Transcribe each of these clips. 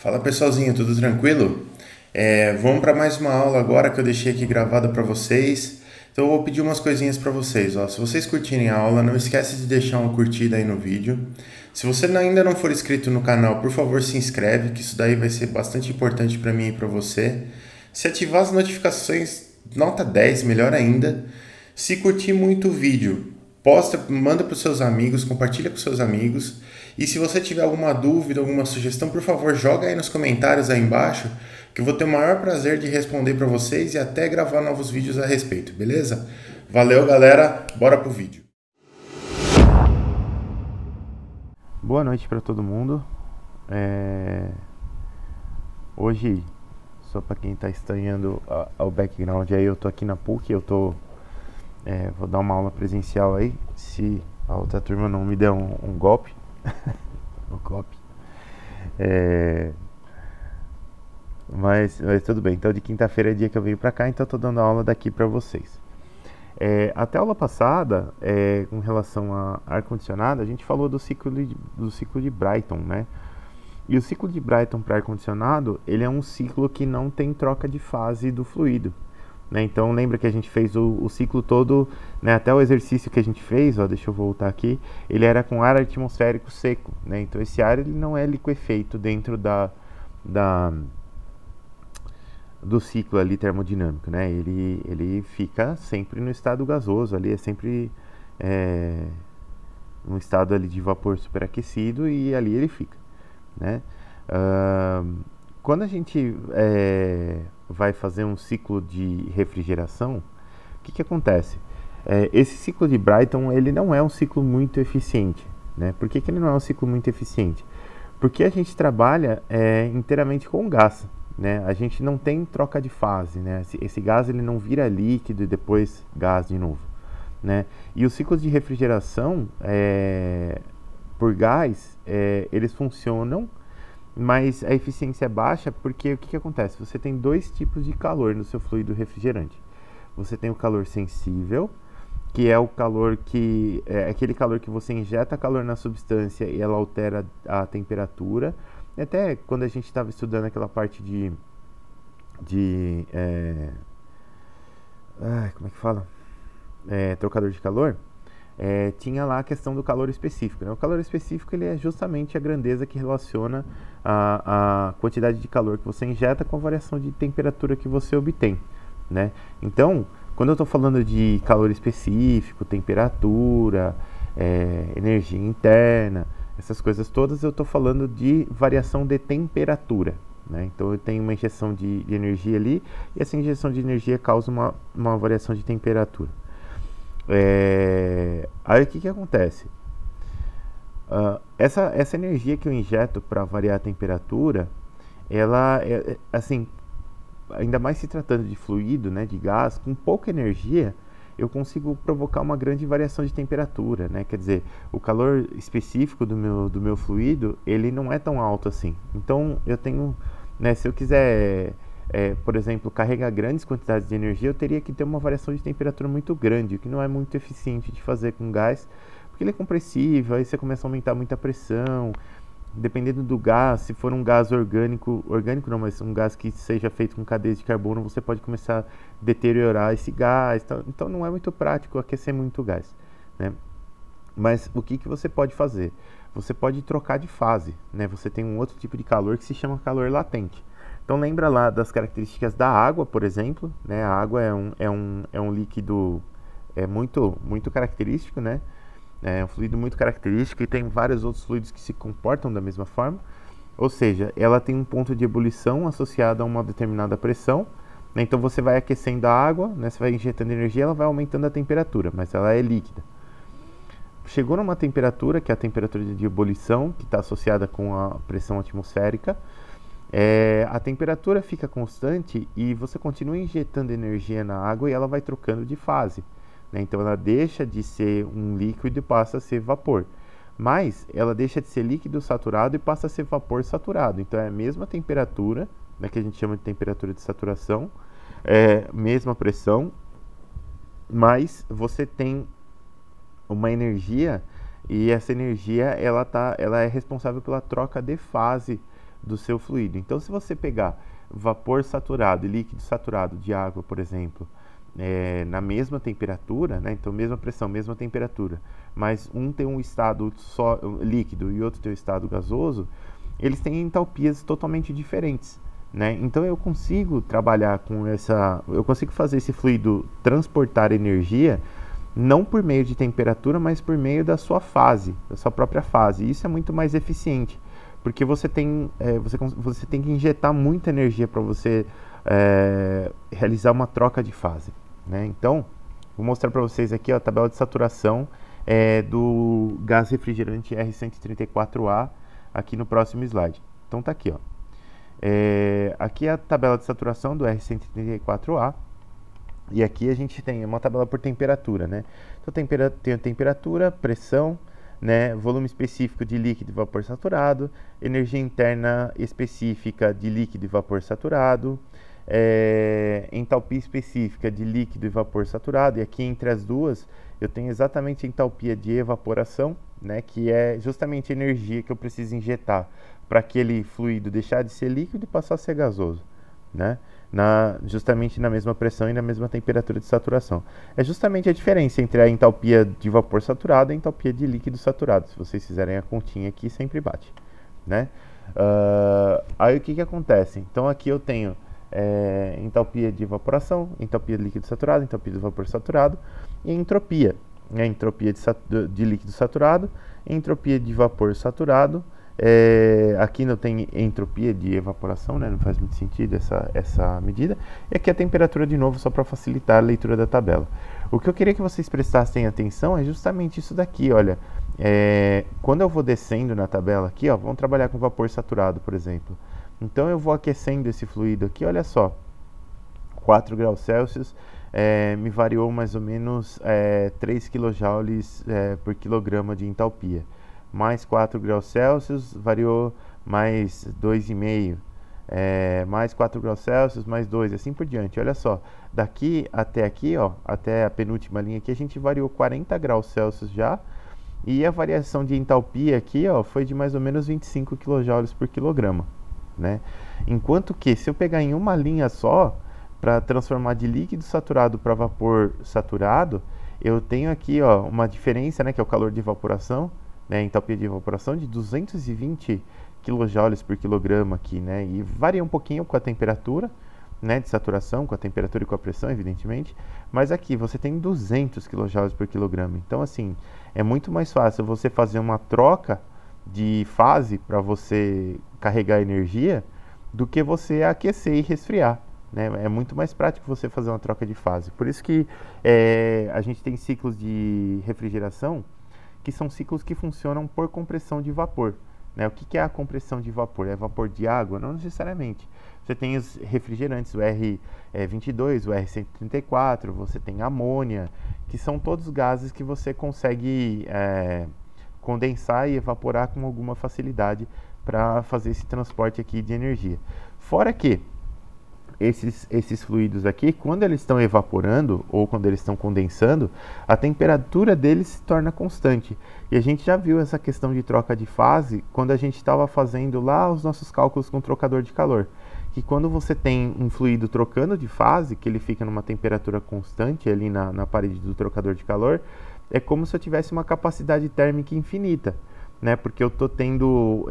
Fala pessoalzinho, tudo tranquilo? Vamos para mais uma aula agora que eu deixei aqui gravada para vocês. Então eu vou pedir umas coisinhas para vocês. Ó. Se vocês curtirem a aula, não esquece de deixar uma curtida aí no vídeo. Se você ainda não for inscrito no canal, por favor se inscreve, que isso daí vai ser bastante importante para mim e para você. Se ativar as notificações, nota 10, melhor ainda. Se curtir muito o vídeo, posta, manda para os seus amigos, compartilha com seus amigos. E se você tiver alguma dúvida, alguma sugestão, por favor, joga aí nos comentários aí embaixo, que eu vou ter o maior prazer de responder para vocês e até gravar novos vídeos a respeito, beleza? Valeu, galera, bora pro vídeo. Boa noite para todo mundo. Hoje, só para quem está estranhando o background aí, eu tô aqui na PUC, vou dar uma aula presencial aí, se a outra turma não me der um golpe. Um golpe. Mas tudo bem, então de quinta-feira é dia que eu venho para cá, então eu tô dando aula daqui para vocês. Até a aula passada, com relação a ar-condicionado, a gente falou do ciclo de Brighton, né? E o ciclo de Brighton para ar-condicionado, ele é um ciclo que não tem troca de fase do fluido, né? Então lembra que a gente fez o ciclo todo, né? Até o exercício que a gente fez, ó, deixa eu voltar aqui, ele era com ar atmosférico seco, né? Então esse ar ele não é liquefeito dentro do ciclo ali termodinâmico, né? Ele fica sempre no estado gasoso, ali é sempre um estado ali de vapor superaquecido e ali ele fica, né? Quando a gente vai fazer um ciclo de refrigeração, o que acontece? Esse ciclo de Brighton ele não é um ciclo muito eficiente, né? Por que ele não é um ciclo muito eficiente? Porque a gente trabalha inteiramente com gás, né? A gente não tem troca de fase, né? Esse gás ele não vira líquido e depois gás de novo, né? E os ciclos de refrigeração por gás, eles funcionam, mas a eficiência é baixa porque o que acontece? Você tem dois tipos de calor no seu fluido refrigerante. Você tem o calor sensível, que é o calor que é aquele calor que você injeta calor na substância e ela altera a temperatura. Até quando a gente estava estudando aquela parte como é que fala? Trocador de calor, tinha lá a questão do calor específico, né? O calor específico ele é justamente a grandeza que relaciona a quantidade de calor que você injeta com a variação de temperatura que você obtém, né? Então, quando eu estou falando de calor específico, temperatura, energia interna, essas coisas todas, eu estou falando de variação de temperatura, né? Então eu tenho uma injeção de energia ali e essa injeção de energia causa uma variação de temperatura. Aí o que acontece? Essa energia que eu injeto para variar a temperatura, ela assim, ainda mais se tratando de fluido, né, de gás, com pouca energia eu consigo provocar uma grande variação de temperatura, né? Quer dizer, o calor específico do meu fluido, ele não é tão alto assim. Então, eu tenho, né, se eu quiser, por exemplo, carregar grandes quantidades de energia, eu teria que ter uma variação de temperatura muito grande, o que não é muito eficiente de fazer com gás, porque ele é compressível, aí você começa a aumentar muito a pressão. Dependendo do gás, se for um gás orgânico não, mas um gás que seja feito com cadeias de carbono, você pode começar a deteriorar esse gás. Então não é muito prático aquecer muito gás, né? Mas o que você pode fazer? Você pode trocar de fase, né? Você tem um outro tipo de calor que se chama calor latente. Então lembra lá das características da água, por exemplo, né? A água é um líquido muito característico, né? É um fluido muito característico e tem vários outros fluidos que se comportam da mesma forma. Ou seja, ela tem um ponto de ebulição associado a uma determinada pressão, né? Então você vai aquecendo a água, né? Você vai injetando energia, ela vai aumentando a temperatura, mas ela é líquida. Chegou numa temperatura, que é a temperatura de ebulição, que está associada com a pressão atmosférica, a temperatura fica constante e você continua injetando energia na água e ela vai trocando de fase. Então ela deixa de ser um líquido e passa a ser vapor, mas ela deixa de ser líquido saturado e passa a ser vapor saturado. Então é a mesma temperatura, né, que a gente chama de temperatura de saturação, mesma pressão, mas você tem uma energia e essa energia ela é responsável pela troca de fase do seu fluido. Então, se você pegar vapor saturado e líquido saturado de água, por exemplo, na mesma temperatura, né? Então mesma pressão, mesma temperatura, mas um tem um estado só líquido e outro tem um estado gasoso, eles têm entalpias totalmente diferentes, né? Então eu consigo trabalhar com eu consigo fazer esse fluido transportar energia não por meio de temperatura, mas por meio da sua fase, da sua própria fase. E isso é muito mais eficiente, porque você tem que injetar muita energia para você realizar uma troca de fase, né? Então, vou mostrar para vocês aqui a tabela de saturação do gás refrigerante R134A aqui no próximo slide. Então tá aqui, ó. Aqui é a tabela de saturação do R134A. E aqui a gente tem uma tabela por temperatura, né? Então tem a temperatura, pressão, né? Volume específico de líquido e vapor saturado, energia interna específica de líquido e vapor saturado, entalpia específica de líquido e vapor saturado. E aqui entre as duas eu tenho exatamente a entalpia de evaporação, né? Que é justamente a energia que eu preciso injetar para aquele fluido deixar de ser líquido e passar a ser gasoso, né? Justamente na mesma pressão e na mesma temperatura de saturação. É justamente a diferença entre a entalpia de vapor saturado e a entalpia de líquido saturado. Se vocês fizerem a continha aqui, sempre bate, né? Aí o que acontece? Então aqui eu tenho entalpia de evaporação, entalpia de líquido saturado, entalpia de vapor saturado e entropia. Entropia de líquido saturado, entropia de vapor saturado. Aqui não tem entropia de evaporação, né? Não faz muito sentido essa medida. E aqui a temperatura de novo, só para facilitar a leitura da tabela. O que eu queria que vocês prestassem atenção é justamente isso daqui, olha. Quando eu vou descendo na tabela aqui, ó, vamos trabalhar com vapor saturado, por exemplo. Então eu vou aquecendo esse fluido aqui, olha só. 4 graus Celsius me variou mais ou menos 3 kJ por quilograma de entalpia. Mais 4 graus Celsius, variou mais 2,5, mais 4 graus Celsius, mais 2, assim por diante. Olha só, daqui até aqui, ó, até a penúltima linha aqui, a gente variou 40 graus Celsius já, e a variação de entalpia aqui, ó, foi de mais ou menos 25 kJ por quilograma, né? Enquanto que, se eu pegar em uma linha só, para transformar de líquido saturado para vapor saturado, eu tenho aqui, ó, uma diferença, né, que é o calor de evaporação, né, entalpia de evaporação de 220 kJ por quilograma aqui, né, e varia um pouquinho com a temperatura, né, de saturação, com a temperatura e com a pressão, evidentemente, mas aqui você tem 200 kJ por quilograma. Então, assim, é muito mais fácil você fazer uma troca de fase para você carregar energia do que você aquecer e resfriar, né? É muito mais prático você fazer uma troca de fase. Por isso que a gente tem ciclos de refrigeração que são ciclos que funcionam por compressão de vapor, né? O que é a compressão de vapor? É vapor de água? Não necessariamente. Você tem os refrigerantes, o R22, o R134, você tem amônia, que são todos gases que você consegue condensar e evaporar com alguma facilidade para fazer esse transporte aqui de energia. Fora que esses fluidos aqui, quando eles estão evaporando ou quando eles estão condensando, a temperatura deles se torna constante. E a gente já viu essa questão de troca de fase quando a gente estava fazendo lá os nossos cálculos com trocador de calor. Que quando você tem um fluido trocando de fase, que ele fica numa temperatura constante ali na parede do trocador de calor, é como se eu tivesse uma capacidade térmica infinita, né? Porque eu estou tendo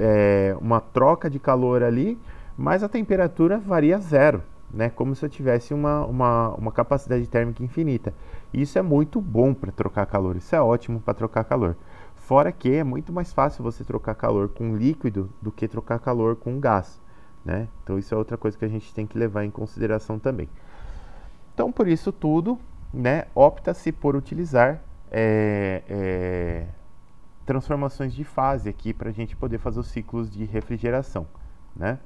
uma troca de calor ali, mas a temperatura varia zero, né? Como se eu tivesse uma capacidade térmica infinita. Isso é muito bom para trocar calor, isso é ótimo para trocar calor. Fora que é muito mais fácil você trocar calor com líquido do que trocar calor com gás, né? Então isso é outra coisa que a gente tem que levar em consideração também. Então por isso tudo, né, opta-se por utilizar transformações de fase aqui para a gente poder fazer os ciclos de refrigeração, né?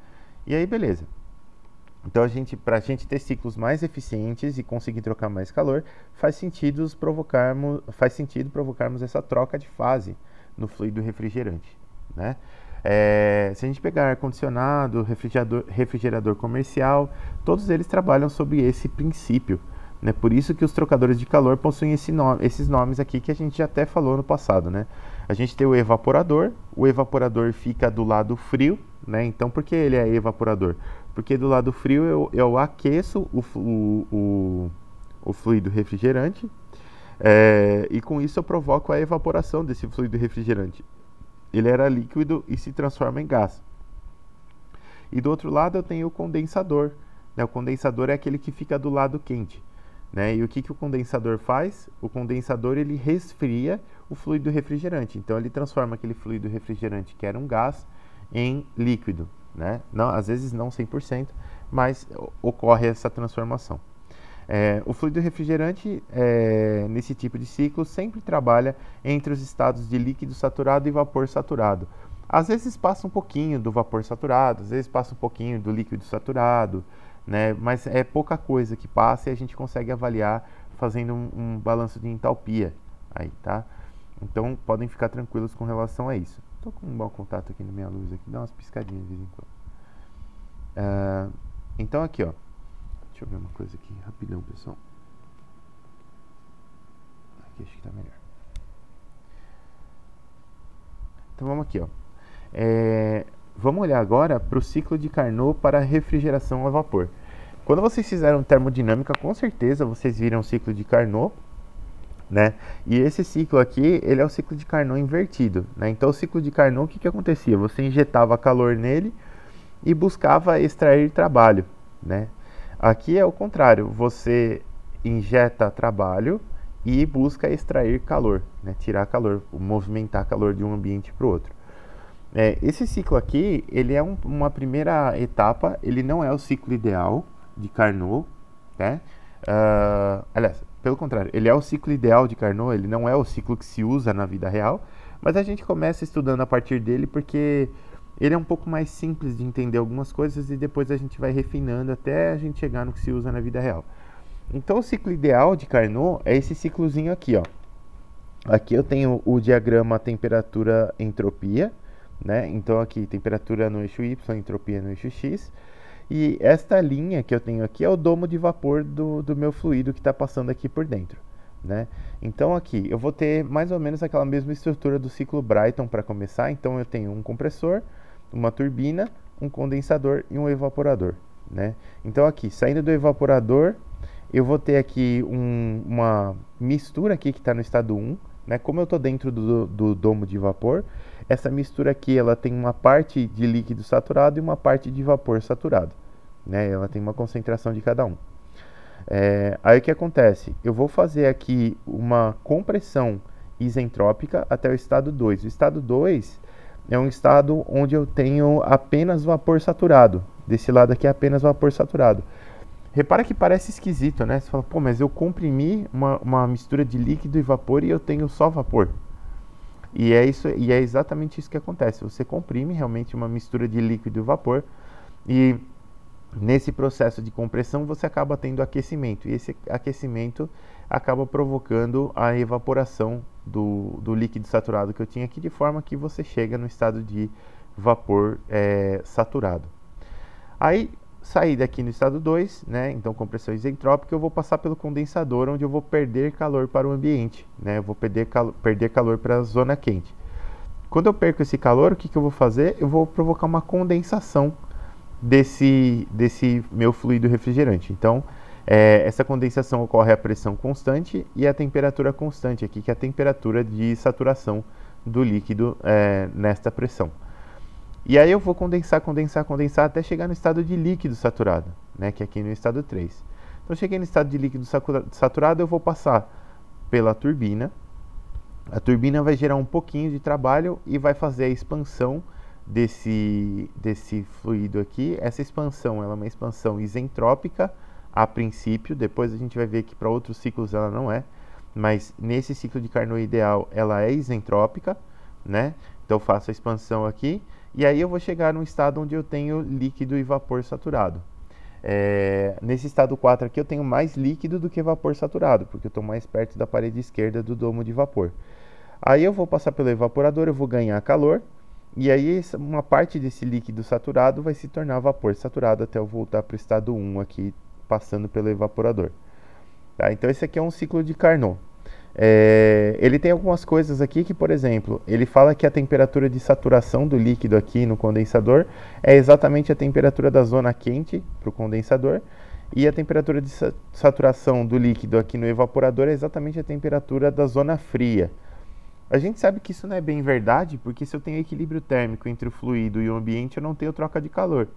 E aí beleza. Então, para a gente ter ciclos mais eficientes e conseguir trocar mais calor, faz sentido provocarmos essa troca de fase no fluido refrigerante, né? Se a gente pegar ar-condicionado, refrigerador comercial, todos eles trabalham sobre esse princípio, né? Por isso que os trocadores de calor possuem esses nomes aqui que a gente já até falou no passado, né? A gente tem o evaporador fica do lado frio, né? Então, por que ele é evaporador? Porque do lado frio eu aqueço o fluido refrigerante, e com isso eu provoco a evaporação desse fluido refrigerante. Ele era líquido e se transforma em gás. E do outro lado eu tenho o condensador, né? O condensador é aquele que fica do lado quente, né? E o que o condensador faz? O condensador ele resfria o fluido refrigerante. Então ele transforma aquele fluido refrigerante que era um gás em líquido, né? Não, às vezes não 100%, mas ocorre essa transformação. O fluido refrigerante, nesse tipo de ciclo, sempre trabalha entre os estados de líquido saturado e vapor saturado. Às vezes passa um pouquinho do vapor saturado, às vezes passa um pouquinho do líquido saturado, né? Mas é pouca coisa que passa e a gente consegue avaliar fazendo um balanço de entalpia aí, tá? Então podem ficar tranquilos com relação a isso. Estou com um mau contato aqui na minha luz, aqui, dá umas piscadinhas de vez em quando. Então aqui, ó, deixa eu ver uma coisa aqui, rapidão, pessoal. Aqui acho que tá melhor. Então vamos aqui, ó. Vamos olhar agora para o ciclo de Carnot para refrigeração a vapor. Quando vocês fizeram termodinâmica, com certeza vocês viram o ciclo de Carnot, né? E esse ciclo aqui, ele é o ciclo de Carnot invertido, né? Então o ciclo de Carnot, o que acontecia? Você injetava calor nele e buscava extrair trabalho, né? Aqui é o contrário, você injeta trabalho e busca extrair calor, né? Tirar calor, movimentar calor de um ambiente para o outro. Esse ciclo aqui, ele é uma primeira etapa, ele não é o ciclo ideal de Carnot, né? Aliás, pelo contrário, ele é o ciclo ideal de Carnot, ele não é o ciclo que se usa na vida real, mas a gente começa estudando a partir dele porque ele é um pouco mais simples de entender algumas coisas e depois a gente vai refinando até a gente chegar no que se usa na vida real. Então o ciclo ideal de Carnot é esse ciclozinho aqui, ó. Aqui eu tenho o diagrama temperatura-entropia, né? Então aqui temperatura no eixo Y, entropia no eixo X. E esta linha que eu tenho aqui é o domo de vapor do meu fluido que está passando aqui por dentro, né? Então aqui eu vou ter mais ou menos aquela mesma estrutura do ciclo Brayton para começar. Então eu tenho um compressor, uma turbina, um condensador e um evaporador, né? Então aqui, saindo do evaporador, eu vou ter aqui uma mistura aqui que está no estado 1, né? Como eu estou dentro do domo de vapor, essa mistura aqui ela tem uma parte de líquido saturado e uma parte de vapor saturado, né? Ela tem uma concentração de cada um. Aí o que acontece? Eu vou fazer aqui uma compressão isentrópica até o estado 2. O estado 2 é um estado onde eu tenho apenas vapor saturado. Desse lado aqui é apenas vapor saturado. Repara que parece esquisito, né? Você fala, pô, mas eu comprimi uma mistura de líquido e vapor e eu tenho só vapor. E é exatamente isso que acontece. Você comprime realmente uma mistura de líquido e vapor e nesse processo de compressão você acaba tendo aquecimento. E esse aquecimento acaba provocando a evaporação do líquido saturado que eu tinha aqui, de forma que você chega no estado de vapor saturado. Aí, sair daqui no estado 2, né? Então compressão isentrópica, eu vou passar pelo condensador, onde eu vou perder calor para o ambiente, né? Eu vou perder calor para a zona quente. Quando eu perco esse calor, o que eu vou fazer? Eu vou provocar uma condensação desse meu fluido refrigerante. Então, essa condensação ocorre a pressão constante e a temperatura constante aqui, que é a temperatura de saturação do líquido nesta pressão. E aí eu vou condensar até chegar no estado de líquido saturado, né, que é aqui no estado 3. Então, cheguei no estado de líquido saturado, eu vou passar pela turbina. A turbina vai gerar um pouquinho de trabalho e vai fazer a expansão desse fluido aqui. Essa expansão ela é uma expansão isentrópica a princípio, depois a gente vai ver que para outros ciclos ela não é, mas nesse ciclo de Carnot ideal ela é isentrópica, né? Então eu faço a expansão aqui e aí eu vou chegar num estado onde eu tenho líquido e vapor saturado. Nesse estado 4 aqui eu tenho mais líquido do que vapor saturado, porque eu estou mais perto da parede esquerda do domo de vapor. Aí eu vou passar pelo evaporador, eu vou ganhar calor, e aí uma parte desse líquido saturado vai se tornar vapor saturado até eu voltar para o estado 1 aqui, passando pelo evaporador. Tá? Então esse aqui é um ciclo de Carnot. Ele tem algumas coisas aqui que, por exemplo, ele fala que a temperatura de saturação do líquido aqui no condensador é exatamente a temperatura da zona quente para o condensador, e a temperatura de saturação do líquido aqui no evaporador é exatamente a temperatura da zona fria. A gente sabe que isso não é bem verdade, porque se eu tenho equilíbrio térmico entre o fluido e o ambiente, eu não tenho troca de calor,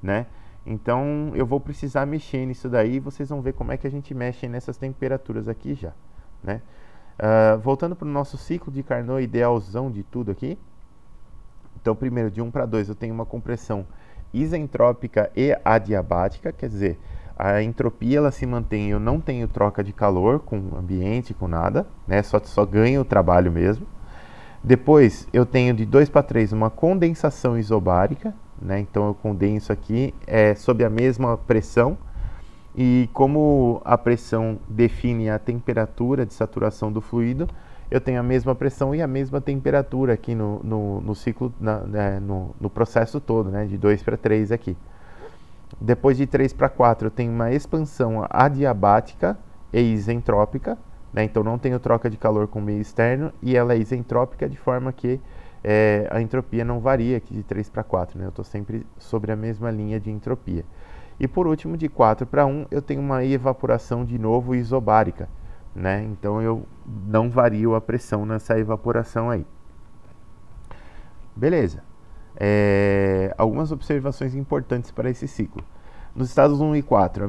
né? Então eu vou precisar mexer nisso daí, e vocês vão ver como é que a gente mexe nessas temperaturas aqui já, né? Voltando para o nosso ciclo de Carnot idealzão de tudo aqui. Então, primeiro, de 1 para 2, eu tenho uma compressão isentrópica e adiabática, quer dizer, a entropia ela se mantém, eu não tenho troca de calor com o ambiente, com nada, né? Só ganho o trabalho mesmo. Depois, eu tenho de 2 para 3 uma condensação isobárica, né? Então, eu condenso aqui sob a mesma pressão. E como a pressão define a temperatura de saturação do fluido, eu tenho a mesma pressão e a mesma temperatura aqui no ciclo, no processo todo, né? De 2 para 3 aqui. Depois de 3 para 4, eu tenho uma expansão adiabática e isentrópica, né? Então não tenho troca de calor com o meio externo, e ela é isentrópica de forma que a entropia não varia aqui de 3 para 4, né? Eu estou sempre sobre a mesma linha de entropia. E por último, de 4 para 1, eu tenho uma evaporação de novo isobárica, né? Então eu não vario a pressão nessa evaporação aí. Beleza. Algumas observações importantes para esse ciclo. Nos estados 1 e 4, a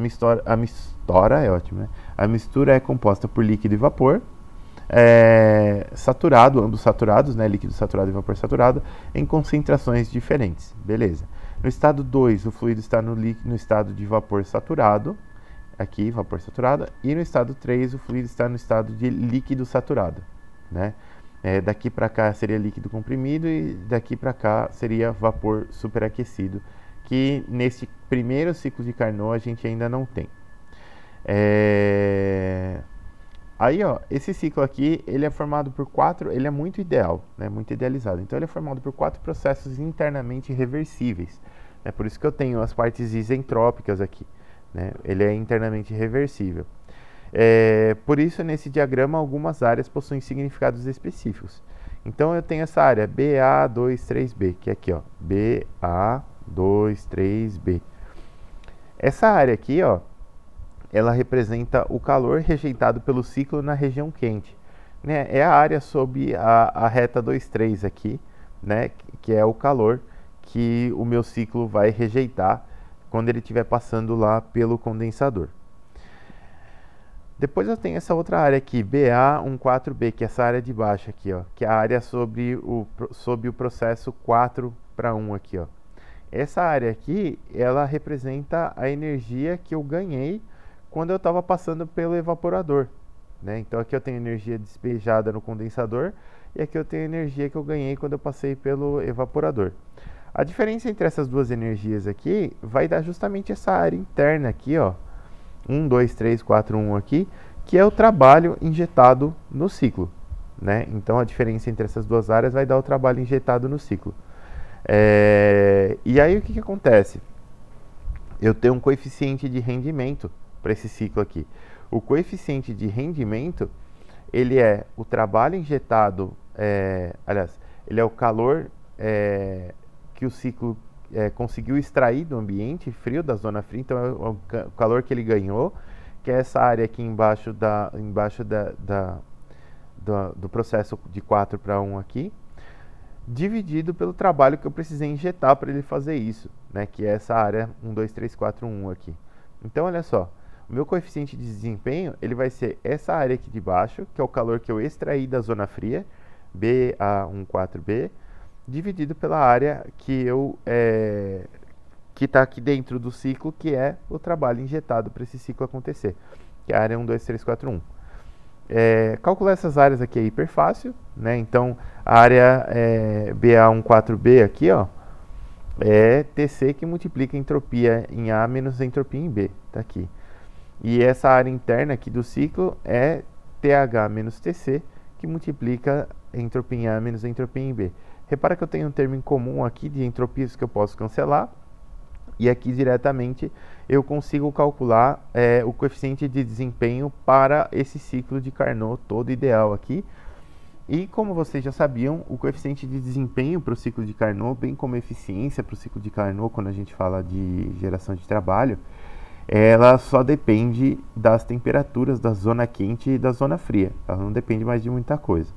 mistura é ótimo, né? A mistura é composta por líquido e vapor, saturado, ambos saturados, né? Líquido saturado e vapor saturado, em concentrações diferentes. Beleza. No estado 2, o fluido está no estado de vapor saturado, aqui, vapor saturado, e no estado 3, o fluido está no estado de líquido saturado, né? Daqui para cá seria líquido comprimido e daqui para cá seria vapor superaquecido, que nesse primeiro ciclo de Carnot a gente ainda não tem. Aí, ó, esse ciclo aqui, ele é formado por ele é muito ideal, né, muito idealizado. Então, ele é formado por 4 processos internamente reversíveis. É por isso que eu tenho as partes isentrópicas aqui, né? Ele é internamente reversível. Por isso, nesse diagrama, algumas áreas possuem significados específicos. Então, eu tenho essa área BA23B, que é aqui, ó, BA23B. Essa área aqui, ó, ela representa o calor rejeitado pelo ciclo na região quente, né? É a área sob a reta 23 aqui, né? Que é o calor que o meu ciclo vai rejeitar quando ele estiver passando lá pelo condensador. Depois eu tenho essa outra área aqui, BA14B, que é essa área de baixo aqui, ó, que é a área sob o processo 4 para 1 aqui, ó. Essa área aqui, ela representa a energia que eu ganhei quando eu estava passando pelo evaporador, né? Então aqui eu tenho energia despejada no condensador e aqui eu tenho energia que eu ganhei quando eu passei pelo evaporador. A diferença entre essas duas energias aqui vai dar justamente essa área interna aqui, ó, 1, 2, 3, 4, 1 aqui, que é o trabalho injetado no ciclo, né? Então a diferença entre essas duas áreas vai dar o trabalho injetado no ciclo. E aí o que acontece? Eu tenho um coeficiente de rendimento para esse ciclo aqui. O coeficiente de rendimento, ele é o trabalho injetado, aliás, ele é o calor que o ciclo conseguiu extrair do ambiente frio, da zona fria, então é o calor que ele ganhou, que é essa área aqui embaixo do processo de 4 para 1 aqui, dividido pelo trabalho que eu precisei injetar para ele fazer isso, né, que é essa área 1, 2, 3, 4, 1 aqui. Então, olha só, o meu coeficiente de desempenho, ele vai ser essa área aqui de baixo, que é o calor que eu extraí da zona fria, BA14B, dividido pela área que está aqui dentro do ciclo, que é o trabalho injetado para esse ciclo acontecer, que é a área 1, 2, 3, 4, 1. Calcular essas áreas aqui é hiper fácil, né? Então, a área BA14B aqui, ó, é TC que multiplica a entropia em A menos a entropia em B, tá aqui. E essa área interna aqui do ciclo é TH menos TC, que multiplica a entropia em A menos a entropia em B. Repara que eu tenho um termo em comum aqui de entropias que eu posso cancelar. E aqui diretamente eu consigo calcular o coeficiente de desempenho para esse ciclo de Carnot todo ideal aqui. E como vocês já sabiam, o coeficiente de desempenho para o ciclo de Carnot, bem como eficiência para o ciclo de Carnot, quando a gente fala de geração de trabalho, ela só depende das temperaturas da zona quente e da zona fria. Ela não depende mais de muita coisa.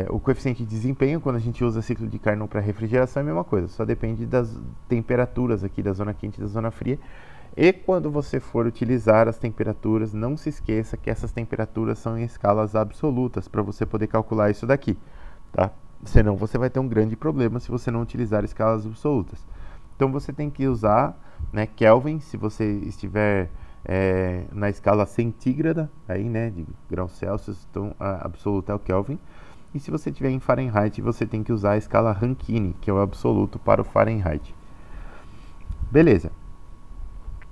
O coeficiente de desempenho, quando a gente usa ciclo de Carnot para refrigeração, é a mesma coisa. Só depende das temperaturas aqui da zona quente e da zona fria. E quando você for utilizar as temperaturas, não se esqueça que essas temperaturas são em escalas absolutas, para você poder calcular isso daqui, tá? Senão você vai ter um grande problema se você não utilizar escalas absolutas. Então você tem que usar, né, Kelvin, se você estiver na escala centígrada, aí, né, de graus Celsius, então a absoluta é o Kelvin. E se você estiver em Fahrenheit, você tem que usar a escala Rankine, que é o absoluto para o Fahrenheit. Beleza.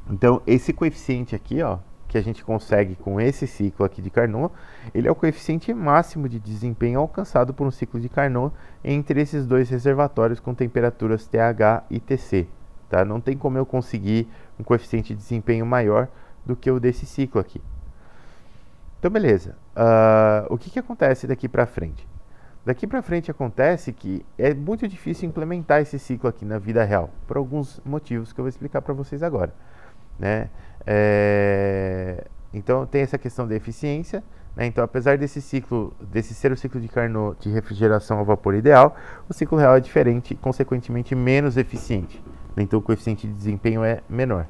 Então, esse coeficiente aqui, ó, que a gente consegue com esse ciclo aqui de Carnot, ele é o coeficiente máximo de desempenho alcançado por um ciclo de Carnot entre esses dois reservatórios com temperaturas TH e TC. Tá? Não tem como eu conseguir um coeficiente de desempenho maior do que o desse ciclo aqui. Então, beleza. O que acontece daqui para frente? Daqui para frente acontece que é muito difícil implementar esse ciclo aqui na vida real, por alguns motivos que eu vou explicar para vocês agora. Né? Então tem essa questão da eficiência, né? Então apesar desse ser o ciclo de Carnot de refrigeração ao vapor ideal, o ciclo real é diferente, consequentemente menos eficiente, então o coeficiente de desempenho é menor.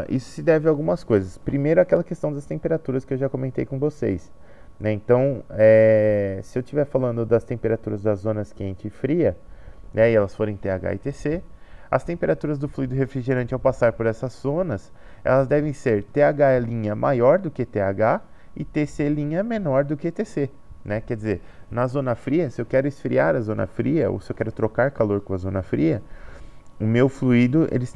Isso se deve a algumas coisas. Primeiro, aquela questão das temperaturas que eu já comentei com vocês, né? Então se eu estiver falando das temperaturas das zonas quente e fria, né, e elas forem TH e TC, as temperaturas do fluido refrigerante ao passar por essas zonas, elas devem ser TH' maior do que TH e TC' menor do que TC. Né? Quer dizer, na zona fria, se eu quero esfriar a zona fria, ou se eu quero trocar calor com a zona fria, o meu fluido ele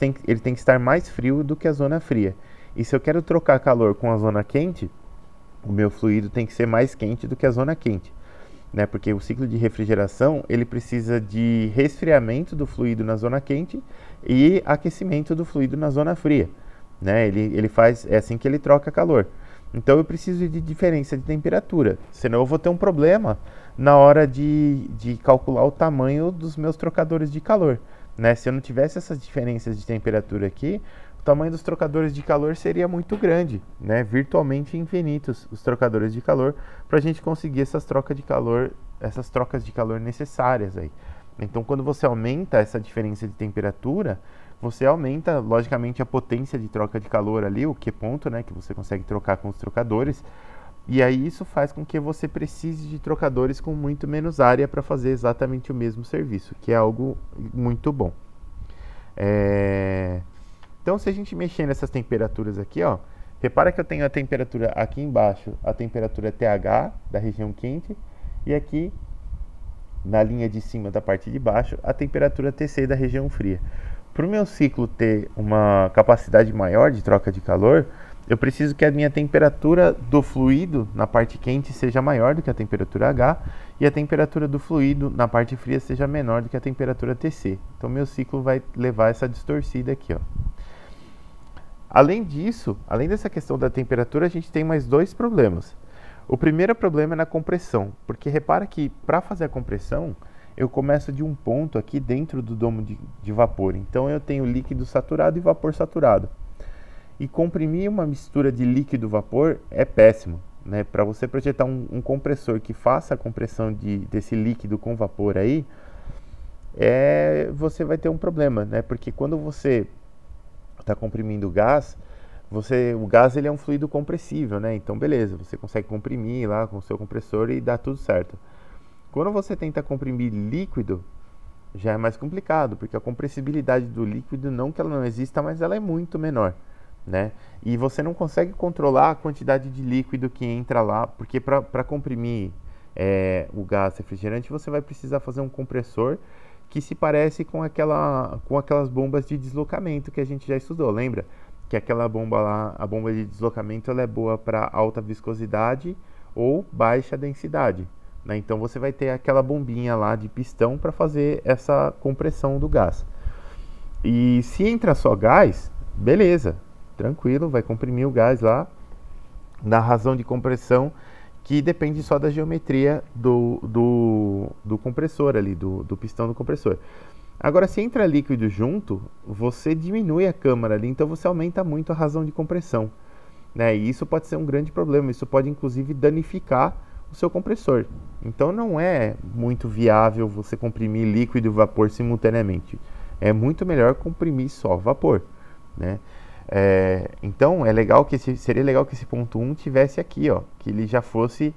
tem que estar mais frio do que a zona fria. E se eu quero trocar calor com a zona quente, o meu fluido tem que ser mais quente do que a zona quente. Né, porque o ciclo de refrigeração ele precisa de resfriamento do fluido na zona quente e aquecimento do fluido na zona fria. Né? É assim que ele troca calor. Então eu preciso de diferença de temperatura, senão eu vou ter um problema na hora de calcular o tamanho dos meus trocadores de calor. Né? Se eu não tivesse essas diferenças de temperatura aqui, o tamanho dos trocadores de calor seria muito grande, né? Virtualmente infinitos os trocadores de calor, para a gente conseguir essas trocas de calor necessárias aí. Então, quando você aumenta essa diferença de temperatura, você aumenta, logicamente, a potência de troca de calor ali, o Q ponto, né? Que você consegue trocar com os trocadores. E aí isso faz com que você precise de trocadores com muito menos área para fazer exatamente o mesmo serviço, que é algo muito bom. Então, se a gente mexer nessas temperaturas aqui, ó, repara que eu tenho a temperatura aqui embaixo, a temperatura TH da região quente, e aqui na linha de cima da parte de baixo, a temperatura TC da região fria. Para o meu ciclo ter uma capacidade maior de troca de calor, eu preciso que a minha temperatura do fluido na parte quente seja maior do que a temperatura H e a temperatura do fluido na parte fria seja menor do que a temperatura TC. Então, meu ciclo vai levar essa distorcida aqui, ó. Além disso, além dessa questão da temperatura, a gente tem mais dois problemas. O primeiro problema é na compressão, porque repara que para fazer a compressão, eu começo de um ponto aqui dentro do domo de vapor. Então eu tenho líquido saturado e vapor saturado. E comprimir uma mistura de líquido-vapor é péssimo. Né? Para você projetar um compressor que faça a compressão desse líquido com vapor aí, você vai ter um problema, né? Porque quando você está comprimindo gás, o gás ele é um fluido compressível, né? Então beleza, você consegue comprimir lá com o seu compressor e dá tudo certo. Quando você tenta comprimir líquido, já é mais complicado, porque a compressibilidade do líquido, não que ela não exista, mas ela é muito menor, né? E você não consegue controlar a quantidade de líquido que entra lá, porque para comprimir o gás refrigerante, você vai precisar fazer um compressor que se parece com aquelas bombas de deslocamento que a gente já estudou, lembra? Que aquela bomba lá, a bomba de deslocamento, ela é boa para alta viscosidade ou baixa densidade, né? Então você vai ter aquela bombinha lá de pistão para fazer essa compressão do gás. E se entra só gás, beleza, tranquilo, vai comprimir o gás lá na razão de compressão, que depende só da geometria do compressor ali, do pistão do compressor. Agora, se entra líquido junto, você diminui a câmara ali, então você aumenta muito a razão de compressão, né? E isso pode ser um grande problema, isso pode inclusive danificar o seu compressor. Então não é muito viável você comprimir líquido e vapor simultaneamente. É muito melhor comprimir só vapor, né? Então seria legal que esse ponto 1 tivesse aqui, ó, que ele já fosse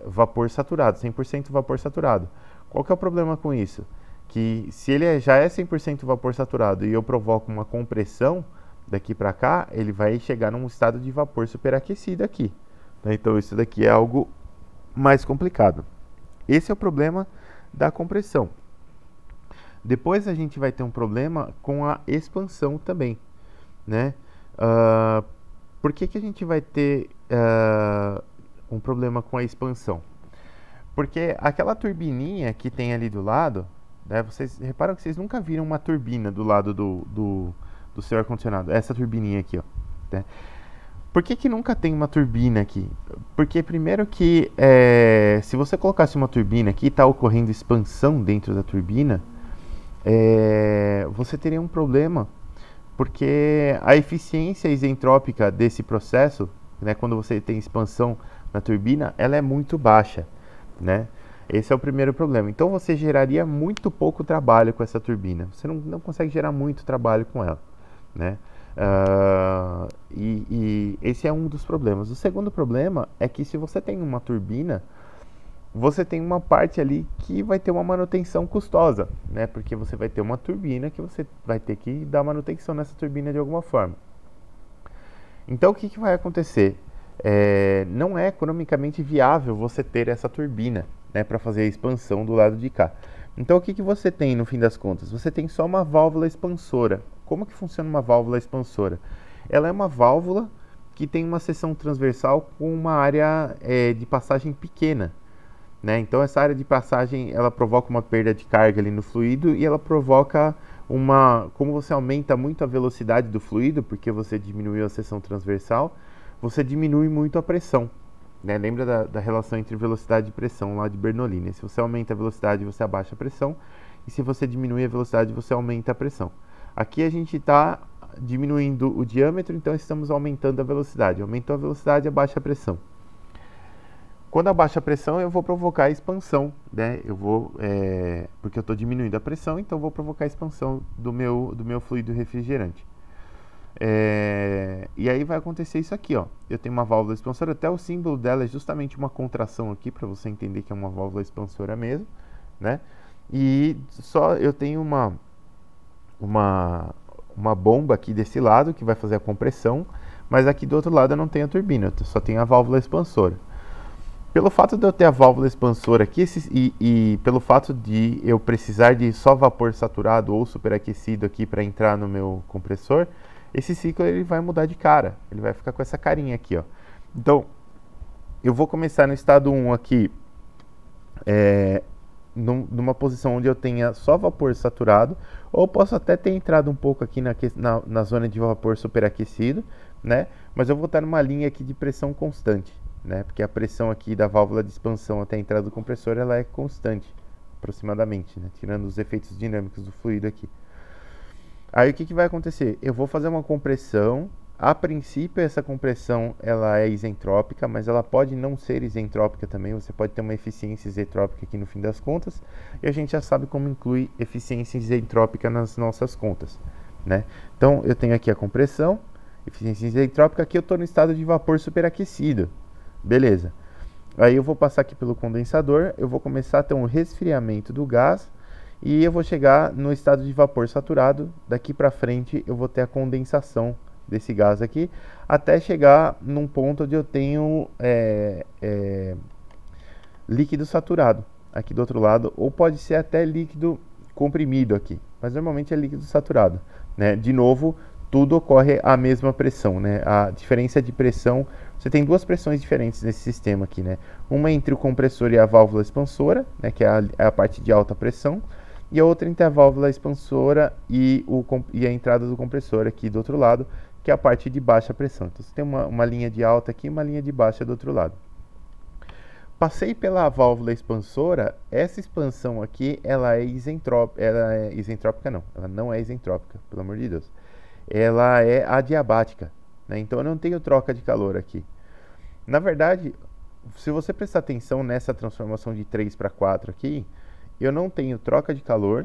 vapor saturado, 100% vapor saturado. Qual que é o problema com isso? Que se ele já é 100% vapor saturado e eu provoco uma compressão daqui para cá, ele vai chegar num estado de vapor superaquecido aqui, né? Então isso daqui é algo mais complicado. Esse é o problema da compressão. Depois a gente vai ter um problema com a expansão também, né? Por que a gente vai ter um problema com a expansão? Porque aquela turbininha que tem ali do lado, né? Vocês reparam que vocês nunca viram uma turbina do lado do seu ar-condicionado. Essa turbininha aqui, ó, né? Por que nunca tem uma turbina aqui? Porque primeiro que se você colocasse uma turbina aqui e está ocorrendo expansão dentro da turbina, você teria um problema, porque a eficiência isentrópica desse processo, né, quando você tem expansão na turbina, ela é muito baixa, né? Esse é o primeiro problema. Então você geraria muito pouco trabalho com essa turbina. Você não consegue gerar muito trabalho com ela, né? E esse é um dos problemas. O segundo problema é que se você tem uma turbina, você tem uma parte ali que vai ter uma manutenção custosa, né? Porque você vai ter uma turbina que você vai ter que dar manutenção nessa turbina de alguma forma. Então o que vai acontecer? Não é economicamente viável você ter essa turbina, né, para fazer a expansão do lado de cá. Então o que você tem no fim das contas? Você tem só uma válvula expansora. Como que funciona uma válvula expansora? Ela é uma válvula que tem uma seção transversal com uma área de passagem pequena, né? Então essa área de passagem ela provoca uma perda de carga ali no fluido e ela provoca como você aumenta muito a velocidade do fluido, porque você diminuiu a seção transversal, você diminui muito a pressão, né? Lembra da relação entre velocidade e pressão lá de Bernoulli? Se você aumenta a velocidade, você abaixa a pressão, e se você diminui a velocidade, você aumenta a pressão. Aqui a gente está diminuindo o diâmetro, então estamos aumentando a velocidade. Aumentou a velocidade, abaixa a pressão. Quando abaixa a pressão, eu vou provocar a expansão, né? Porque eu estou diminuindo a pressão, então eu vou provocar a expansão do meu fluido refrigerante. E aí vai acontecer isso aqui, ó. Eu tenho uma válvula expansora, até o símbolo dela é justamente uma contração aqui, para você entender que é uma válvula expansora mesmo, né? E só eu tenho uma bomba aqui desse lado que vai fazer a compressão, mas aqui do outro lado eu não tenho a turbina, eu só tenho a válvula expansora. Pelo fato de eu ter a válvula expansora aqui e pelo fato de eu precisar de só vapor saturado ou superaquecido aqui para entrar no meu compressor, esse ciclo ele vai mudar de cara, ele vai ficar com essa carinha aqui, ó. Então, eu vou começar no estado 1 aqui, numa posição onde eu tenha só vapor saturado, ou posso até ter entrado um pouco aqui na zona de vapor superaquecido, né? Mas eu vou estar numa linha aqui de pressão constante, né? Porque a pressão aqui da válvula de expansão até a entrada do compressor ela é constante, aproximadamente, né? Tirando os efeitos dinâmicos do fluido aqui. Aí o que vai acontecer? Eu vou fazer uma compressão. A princípio essa compressão ela é isentrópica, mas ela pode não ser isentrópica também. Você pode ter uma eficiência isentrópica aqui no fim das contas. E a gente já sabe como inclui eficiência isentrópica nas nossas contas, né? Então eu tenho aqui a compressão, eficiência isentrópica. Aqui eu estou no estado de vapor superaquecido. Beleza. Aí eu vou passar aqui pelo condensador. Eu vou começar a ter um resfriamento do gás. E eu vou chegar no estado de vapor saturado. Daqui para frente eu vou ter a condensação desse gás aqui, até chegar num ponto onde eu tenho líquido saturado aqui do outro lado, ou pode ser até líquido comprimido aqui, mas normalmente é líquido saturado, né? De novo, tudo ocorre à mesma pressão, né? A diferença de pressão, você tem duas pressões diferentes nesse sistema aqui, né? Uma entre o compressor e a válvula expansora, né? Que é a parte de alta pressão, e a outra entre a válvula expansora e a entrada do compressor aqui do outro lado, que é a parte de baixa pressão. Então você tem uma linha de alta aqui e uma linha de baixa do outro lado. Passei pela válvula expansora, essa expansão aqui, ela é isentrópica não, ela não é isentrópica, pelo amor de Deus. Ela é adiabática, né? Então eu não tenho troca de calor aqui. Na verdade, se você prestar atenção nessa transformação de 3 para 4 aqui, eu não tenho troca de calor,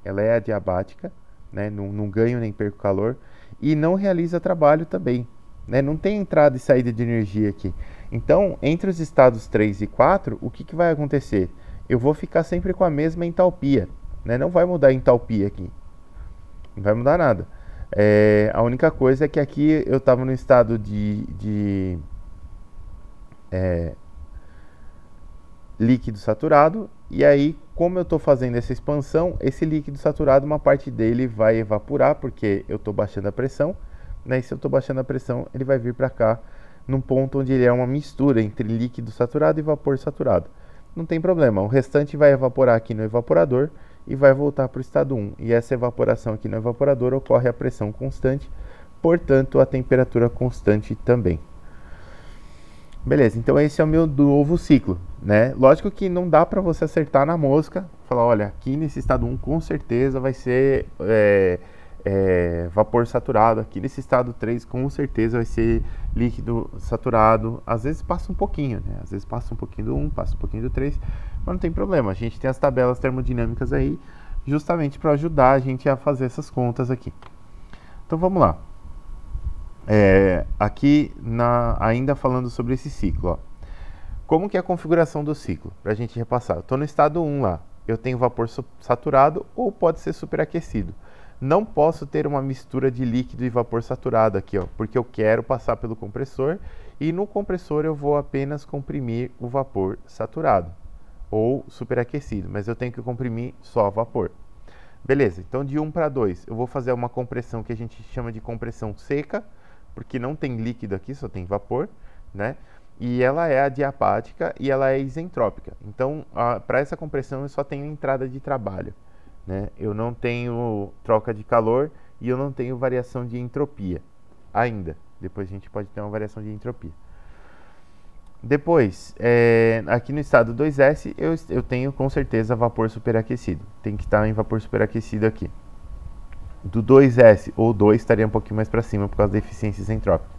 ela é adiabática, né? Não ganho nem perco calor, e não realiza trabalho também, né? Não tem entrada e saída de energia aqui. Então, entre os estados 3 e 4, o que vai acontecer? Eu vou ficar sempre com a mesma entalpia, né? Não vai mudar a entalpia aqui, não vai mudar nada. A única coisa é que aqui eu estava no estado de líquido saturado, e aí, como eu estou fazendo essa expansão, esse líquido saturado, uma parte dele vai evaporar, porque eu estou baixando a pressão, né? E se eu estou baixando a pressão, ele vai vir para cá, num ponto onde ele é uma mistura entre líquido saturado e vapor saturado. Não tem problema, o restante vai evaporar aqui no evaporador e vai voltar para o estado 1. E essa evaporação aqui no evaporador ocorre a pressão constante, portanto a temperatura constante também. Beleza, então esse é o meu novo ciclo, né? Lógico que não dá para você acertar na mosca, falar, olha, aqui nesse estado 1 com certeza vai ser vapor saturado, aqui nesse estado 3 com certeza vai ser líquido saturado. Às vezes passa um pouquinho, né? Às vezes passa um pouquinho do 1, passa um pouquinho do 3, mas não tem problema, a gente tem as tabelas termodinâmicas aí justamente para ajudar a gente a fazer essas contas aqui. Então vamos lá. Aqui ainda falando sobre esse ciclo, ó. Como que é a configuração do ciclo? Para a gente repassar, eu estou no estado 1 lá, eu tenho vapor saturado ou pode ser superaquecido. Não posso ter uma mistura de líquido e vapor saturado aqui, ó, porque eu quero passar pelo compressor e no compressor eu vou apenas comprimir o vapor saturado ou superaquecido, mas eu tenho que comprimir só vapor. Beleza, então de 1 para 2 eu vou fazer uma compressão que a gente chama de compressão seca, porque não tem líquido aqui, só tem vapor, né? E ela é adiabática e ela é isentrópica. Então, para essa compressão eu só tenho entrada de trabalho, né? Eu não tenho troca de calor e eu não tenho variação de entropia ainda. Depois a gente pode ter uma variação de entropia. Depois, aqui no estado 2S, eu tenho com certeza vapor superaquecido. Tem que estar em vapor superaquecido aqui. Do 2S ou 2 estaria um pouquinho mais para cima por causa da eficiência isentrópica.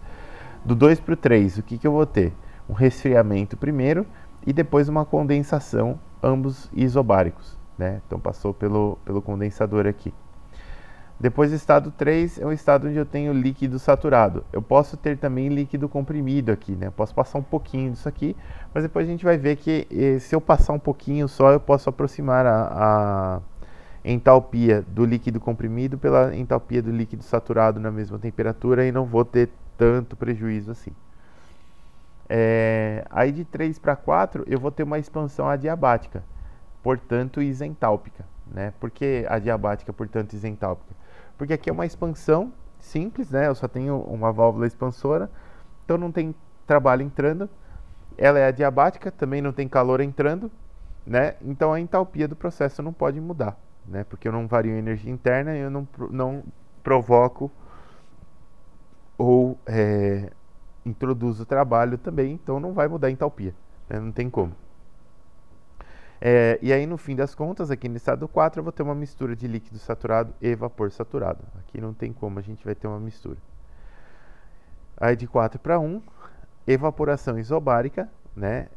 Do 2 para o 3, o que eu vou ter? Um resfriamento primeiro e depois uma condensação, ambos isobáricos, né? Então passou pelo condensador aqui. Depois o estado 3 é o estado onde eu tenho líquido saturado. Eu posso ter também líquido comprimido aqui, né? Eu posso passar um pouquinho disso aqui, mas depois a gente vai ver que se eu passar um pouquinho só, eu posso aproximar a entalpia do líquido comprimido pela entalpia do líquido saturado na mesma temperatura e não vou ter tanto prejuízo assim. Aí de 3 para 4 eu vou ter uma expansão adiabática, portanto isentálpica, né? Por que adiabática, portanto isentálpica? Porque aqui é uma expansão simples, né? Eu só tenho uma válvula expansora, então não tem trabalho entrando. Ela é adiabática, também não tem calor entrando, né? Então a entalpia do processo não pode mudar, né? Porque eu não vario energia interna e eu não provoco ou introduzo trabalho também, então não vai mudar a entalpia, né? Não tem como. E aí no fim das contas, aqui no estado 4, eu vou ter uma mistura de líquido saturado e vapor saturado. Aqui não tem como, a gente vai ter uma mistura. Aí de 4 para 1, evaporação isobárica, né?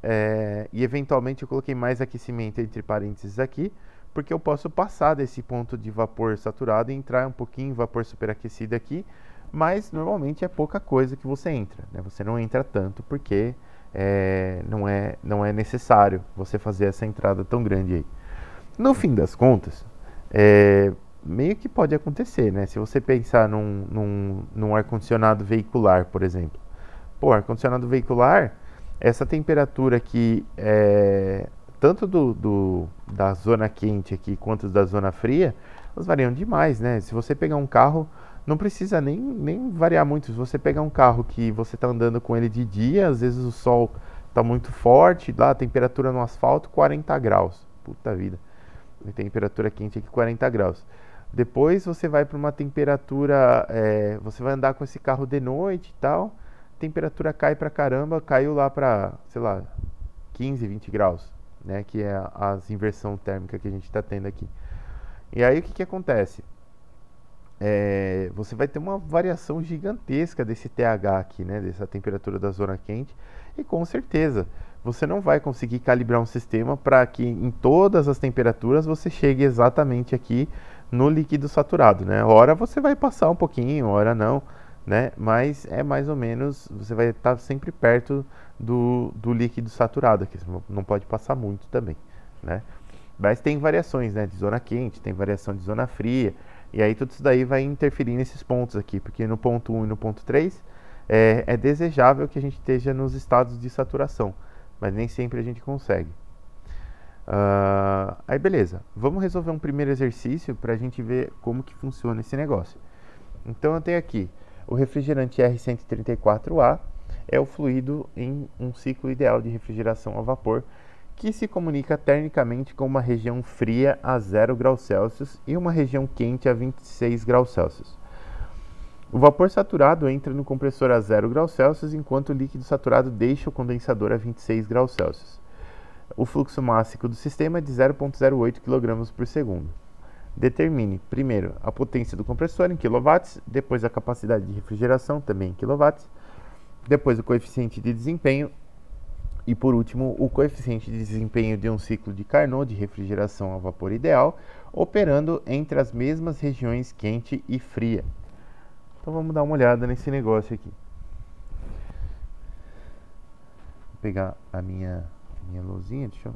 E eventualmente eu coloquei mais aquecimento entre parênteses aqui, porque eu posso passar desse ponto de vapor saturado e entrar um pouquinho em vapor superaquecido aqui, mas normalmente é pouca coisa que você entra, né? Você não entra tanto porque não é necessário você fazer essa entrada tão grande aí. No fim das contas, meio que pode acontecer, né? Se você pensar num ar-condicionado veicular, por exemplo. Pô, ar-condicionado veicular, essa temperatura aqui, tanto da zona quente aqui quanto da zona fria, elas variam demais, né? Se você pegar um carro Não precisa nem variar muito. Se você pegar um carro que você está andando com ele de dia, às vezes o sol está muito forte, lá a temperatura no asfalto 40 graus. Puta vida. A temperatura quente aqui 40 graus. Depois você vai para uma temperatura, você vai andar com esse carro de noite e tal, a temperatura cai pra caramba, caiu lá para, sei lá, 15, 20 graus, né, que é a inversão térmica que a gente está tendo aqui. E aí o que acontece? Você vai ter uma variação gigantesca desse TH aqui, né, dessa temperatura da zona quente, e com certeza você não vai conseguir calibrar um sistema para que em todas as temperaturas você chegue exatamente aqui no líquido saturado, né? Ora você vai passar um pouquinho, ora não, né? Mas é mais ou menos, você vai estar sempre perto do líquido saturado, que não pode passar muito também, né? Mas tem variações, né, de zona quente, tem variação de zona fria, e aí tudo isso daí vai interferir nesses pontos aqui, porque no ponto 1 e no ponto 3 é desejável que a gente esteja nos estados de saturação, mas nem sempre a gente consegue. Aí beleza, vamos resolver um primeiro exercício para a gente ver como que funciona esse negócio. Então eu tenho aqui o refrigerante R134A, é o fluido em um ciclo ideal de refrigeração a vapor, que se comunica termicamente com uma região fria a 0 graus Celsius e uma região quente a 26 graus Celsius. O vapor saturado entra no compressor a 0 graus Celsius, enquanto o líquido saturado deixa o condensador a 26 graus Celsius. O fluxo máximo do sistema é de 0,08 kg por segundo. Determine, primeiro, a potência do compressor em kW, depois a capacidade de refrigeração, também em kW, depois o coeficiente de desempenho e, por último, o coeficiente de desempenho de um ciclo de Carnot de refrigeração a vapor ideal, operando entre as mesmas regiões quente e fria. Então vamos dar uma olhada nesse negócio aqui. Vou pegar a minha luzinha, deixa eu...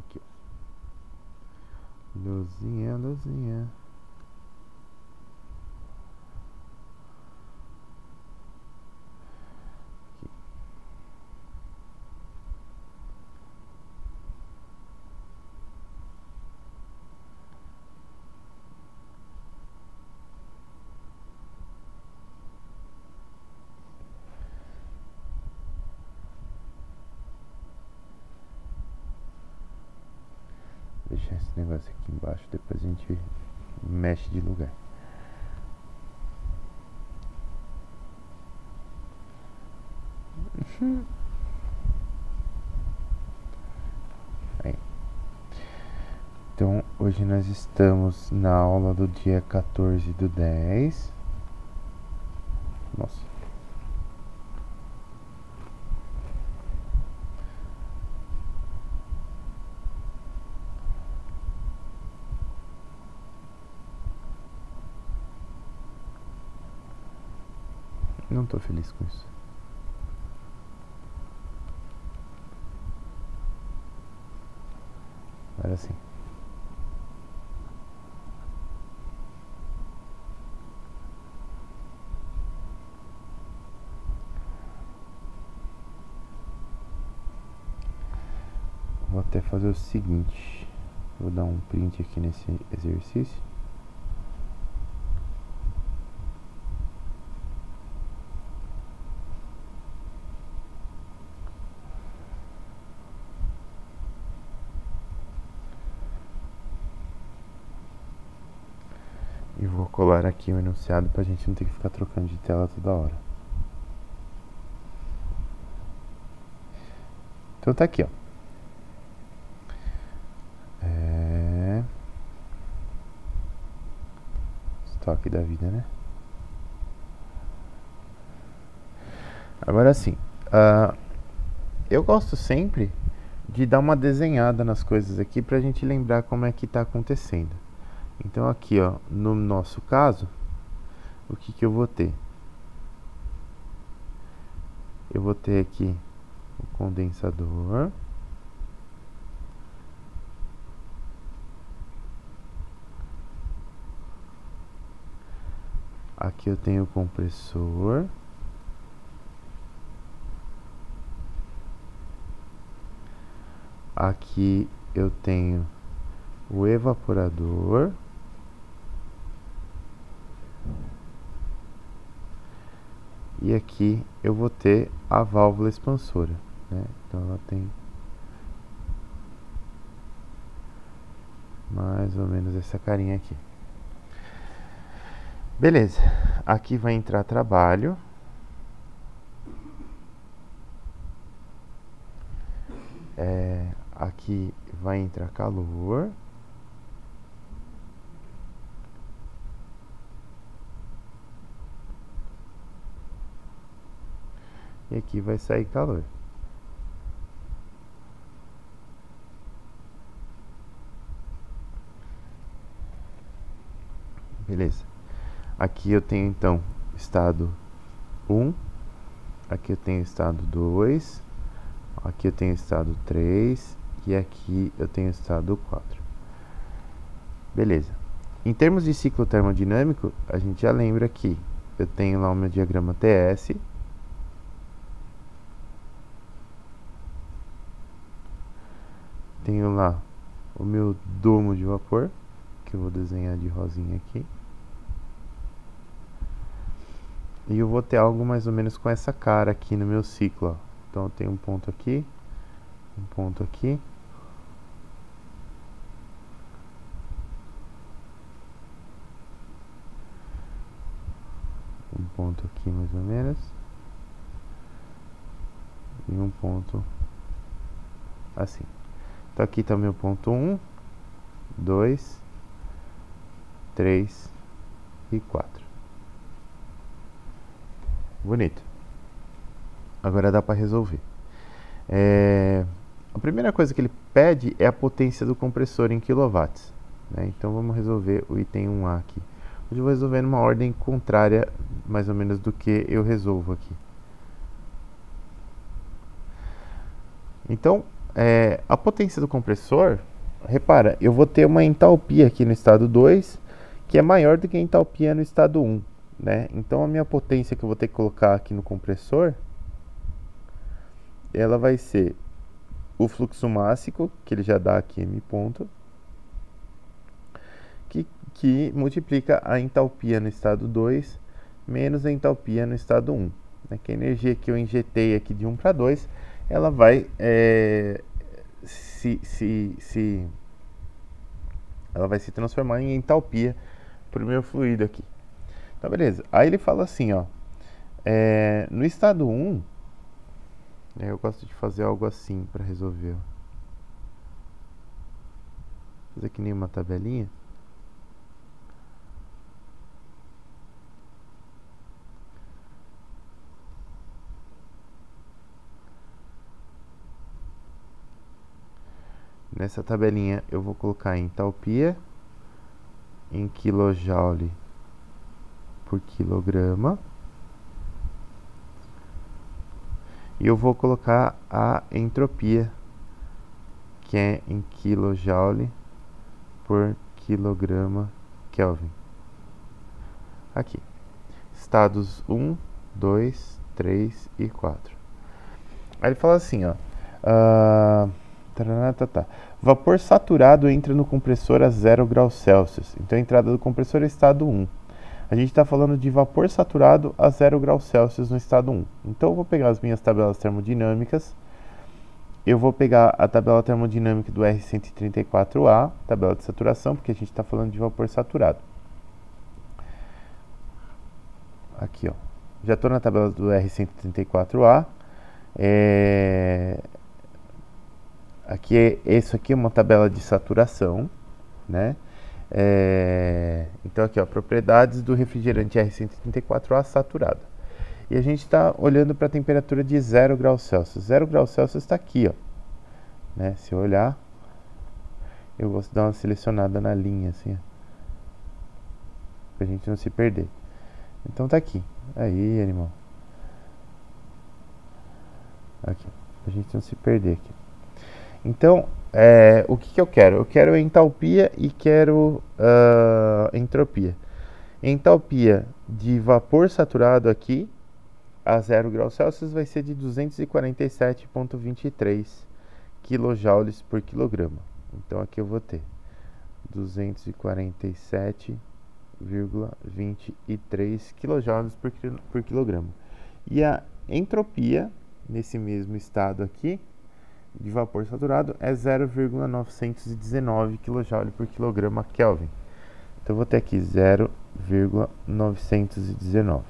Aqui, ó. Luzinha. Deixar esse negócio aqui embaixo, depois a gente mexe de lugar. Aí. Então, hoje nós estamos na aula do dia 14/10. Nossa. Não tô feliz com isso. Era assim. Vou até fazer o seguinte. Vou dar um print aqui nesse exercício. E vou colar aqui o enunciado pra gente não ter que ficar trocando de tela toda hora. Então tá aqui, ó. Estoque da vida, né? Agora sim, eu gosto sempre de dar uma desenhada nas coisas aqui pra gente lembrar como é que tá acontecendo. Então aqui, ó, no nosso caso, o que que eu vou ter? Eu vou ter aqui o condensador. Aqui eu tenho o compressor. Aqui eu tenho o evaporador. E aqui eu vou ter a válvula expansora, né? Então ela tem mais ou menos essa carinha aqui. Beleza, aqui vai entrar trabalho. Aqui vai entrar calor. E aqui vai sair calor. Beleza. Aqui eu tenho então estado 1. Aqui eu tenho estado 2. Aqui eu tenho estado 3. E aqui eu tenho estado 4. Beleza. Em termos de ciclo termodinâmico, a gente já lembra que eu tenho lá o meu diagrama TS. Tenho lá o meu domo de vapor, que eu vou desenhar de rosinha aqui. E eu vou ter algo mais ou menos com essa cara aqui no meu ciclo, ó. Então eu tenho um ponto aqui, um ponto aqui. Um ponto aqui mais ou menos. E um ponto assim. Então aqui está o meu ponto 1, 2, 3 e 4. Bonito. Agora dá para resolver. A primeira coisa que ele pede é a potência do compressor em quilowatts, né? Então vamos resolver o item 1A aqui. Hoje eu vou resolver numa ordem contrária, mais ou menos, do que eu resolvo aqui. Então, a potência do compressor, repara, eu vou ter uma entalpia aqui no estado 2, que é maior do que a entalpia no estado 1, né? Então a minha potência que eu vou ter que colocar aqui no compressor, ela vai ser o fluxo máximo, que ele já dá aqui M ponto, que multiplica a entalpia no estado 2 menos a entalpia no estado 1, né? Que a energia que eu injetei aqui de 1 para 2, ela vai ela vai se transformar em entalpia para o meu fluido aqui. Então, beleza. Aí ele fala assim, ó, no estado 1, eu gosto de fazer algo assim para resolver. Fazer que nem uma tabelinha. Nessa tabelinha eu vou colocar entalpia em kJ por quilograma. E eu vou colocar a entropia, que é em kJ por quilograma Kelvin. Aqui. Estados 1, 2, 3 e 4. Aí ele fala assim, ó. Vapor saturado entra no compressor a 0 graus Celsius. Então a entrada do compressor é estado 1. A gente está falando de vapor saturado a 0 graus Celsius no estado 1. Então eu vou pegar as minhas tabelas termodinâmicas. Eu vou pegar a tabela termodinâmica do R134A, tabela de saturação, porque a gente está falando de vapor saturado. Aqui, ó. Já estou na tabela do R134A. Isso aqui é uma tabela de saturação, né? Então aqui, ó, propriedades do refrigerante R134A saturado. E a gente está olhando para a temperatura de 0 graus Celsius. 0 graus Celsius está aqui, ó, né? Se eu olhar, eu vou dar uma selecionada na linha, assim, para a gente não se perder. Então tá aqui. Aí, animal. Aqui, pra gente não se perder aqui. Então, o que eu quero? Eu quero entalpia e quero entropia. Entalpia de vapor saturado aqui a 0 graus Celsius vai ser de 247,23 kJ por quilograma. Então aqui eu vou ter 247,23 kJ por quilograma. E a entropia, nesse mesmo estado aqui, de vapor saturado, é 0,919 kJ por quilograma Kelvin. Então, eu vou ter aqui 0,919.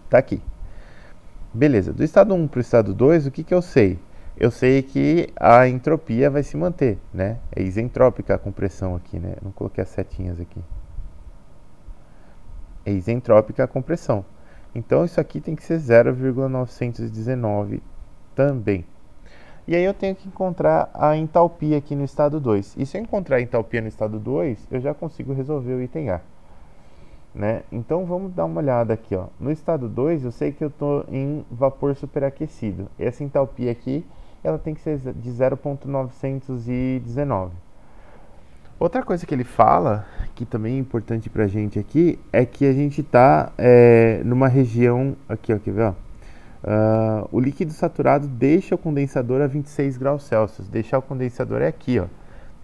Tá aqui. Beleza. Do estado 1 para o estado 2, o que que eu sei? Eu sei que a entropia vai se manter, né? É isentrópica a compressão aqui, né? Eu não coloquei as setinhas aqui. É isentrópica a compressão. Então, isso aqui tem que ser 0,919 também. E aí eu tenho que encontrar a entalpia aqui no estado 2. E se eu encontrar a entalpia no estado 2, eu já consigo resolver o item A. Né? Então vamos dar uma olhada aqui. Ó. No estado 2, eu sei que eu estou em vapor superaquecido. Essa entalpia aqui, ela tem que ser de 0,919. Outra coisa que ele fala, que também é importante para a gente aqui, é que a gente está numa região, aqui ó, quer ver? Ó? O líquido saturado deixa o condensador a 26 graus Celsius. Deixar o condensador é aqui, ó,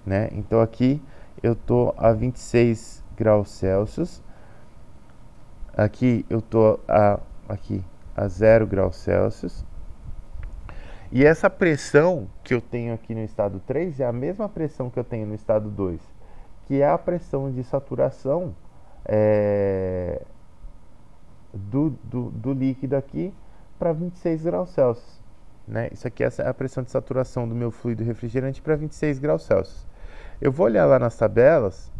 né? Então aqui eu estou a 26 graus Celsius. Aqui eu estou a 0 graus Celsius. E essa pressão que eu tenho aqui no estado 3 é a mesma pressão que eu tenho no estado 2, que é a pressão de saturação do líquido aqui para 26 graus Celsius. Né? Isso aqui é a pressão de saturação do meu fluido refrigerante para 26 graus Celsius. Eu vou olhar lá nas tabelas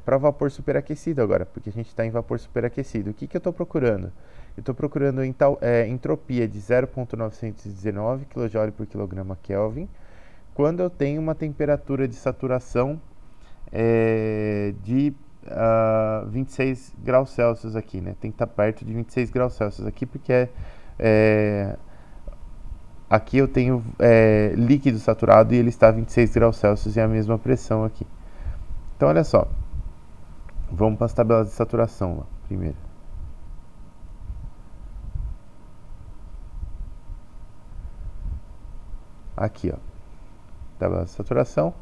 para vapor superaquecido agora, porque a gente está em vapor superaquecido. O que eu estou procurando? Eu estou procurando entropia de 0,919 kJ por quilograma Kelvin, quando eu tenho uma temperatura de saturação de 26 graus Celsius aqui, né? Tem que estar perto de 26 graus Celsius aqui, porque aqui eu tenho líquido saturado e ele está a 26 graus Celsius e é a mesma pressão aqui. Então, olha só. Vamos para as tabelas de saturação lá, primeiro. Aqui, ó. Tabela de saturação.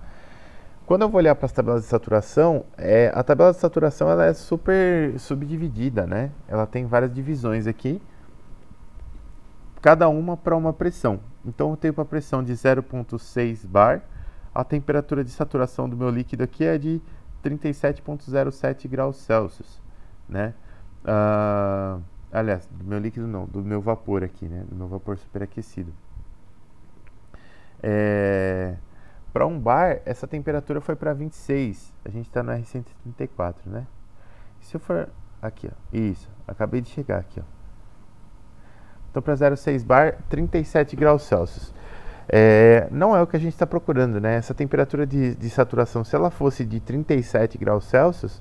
Quando eu vou olhar para as tabelas de saturação, a tabela de saturação ela é super subdividida, né? Ela tem várias divisões aqui, cada uma para uma pressão. Então, eu tenho para a pressão de 0,6 bar, a temperatura de saturação do meu líquido aqui é de 37,07 graus Celsius, né? Aliás, do meu líquido não, do meu vapor aqui, né? Do meu vapor superaquecido. Para 1 bar, essa temperatura foi para 26. A gente está no R134, né? Se eu for aqui, ó, isso, acabei de chegar aqui, ó. Então, para 0,6 bar, 37 graus Celsius. Não é o que a gente está procurando, né? Essa temperatura de saturação, se ela fosse de 37 graus Celsius,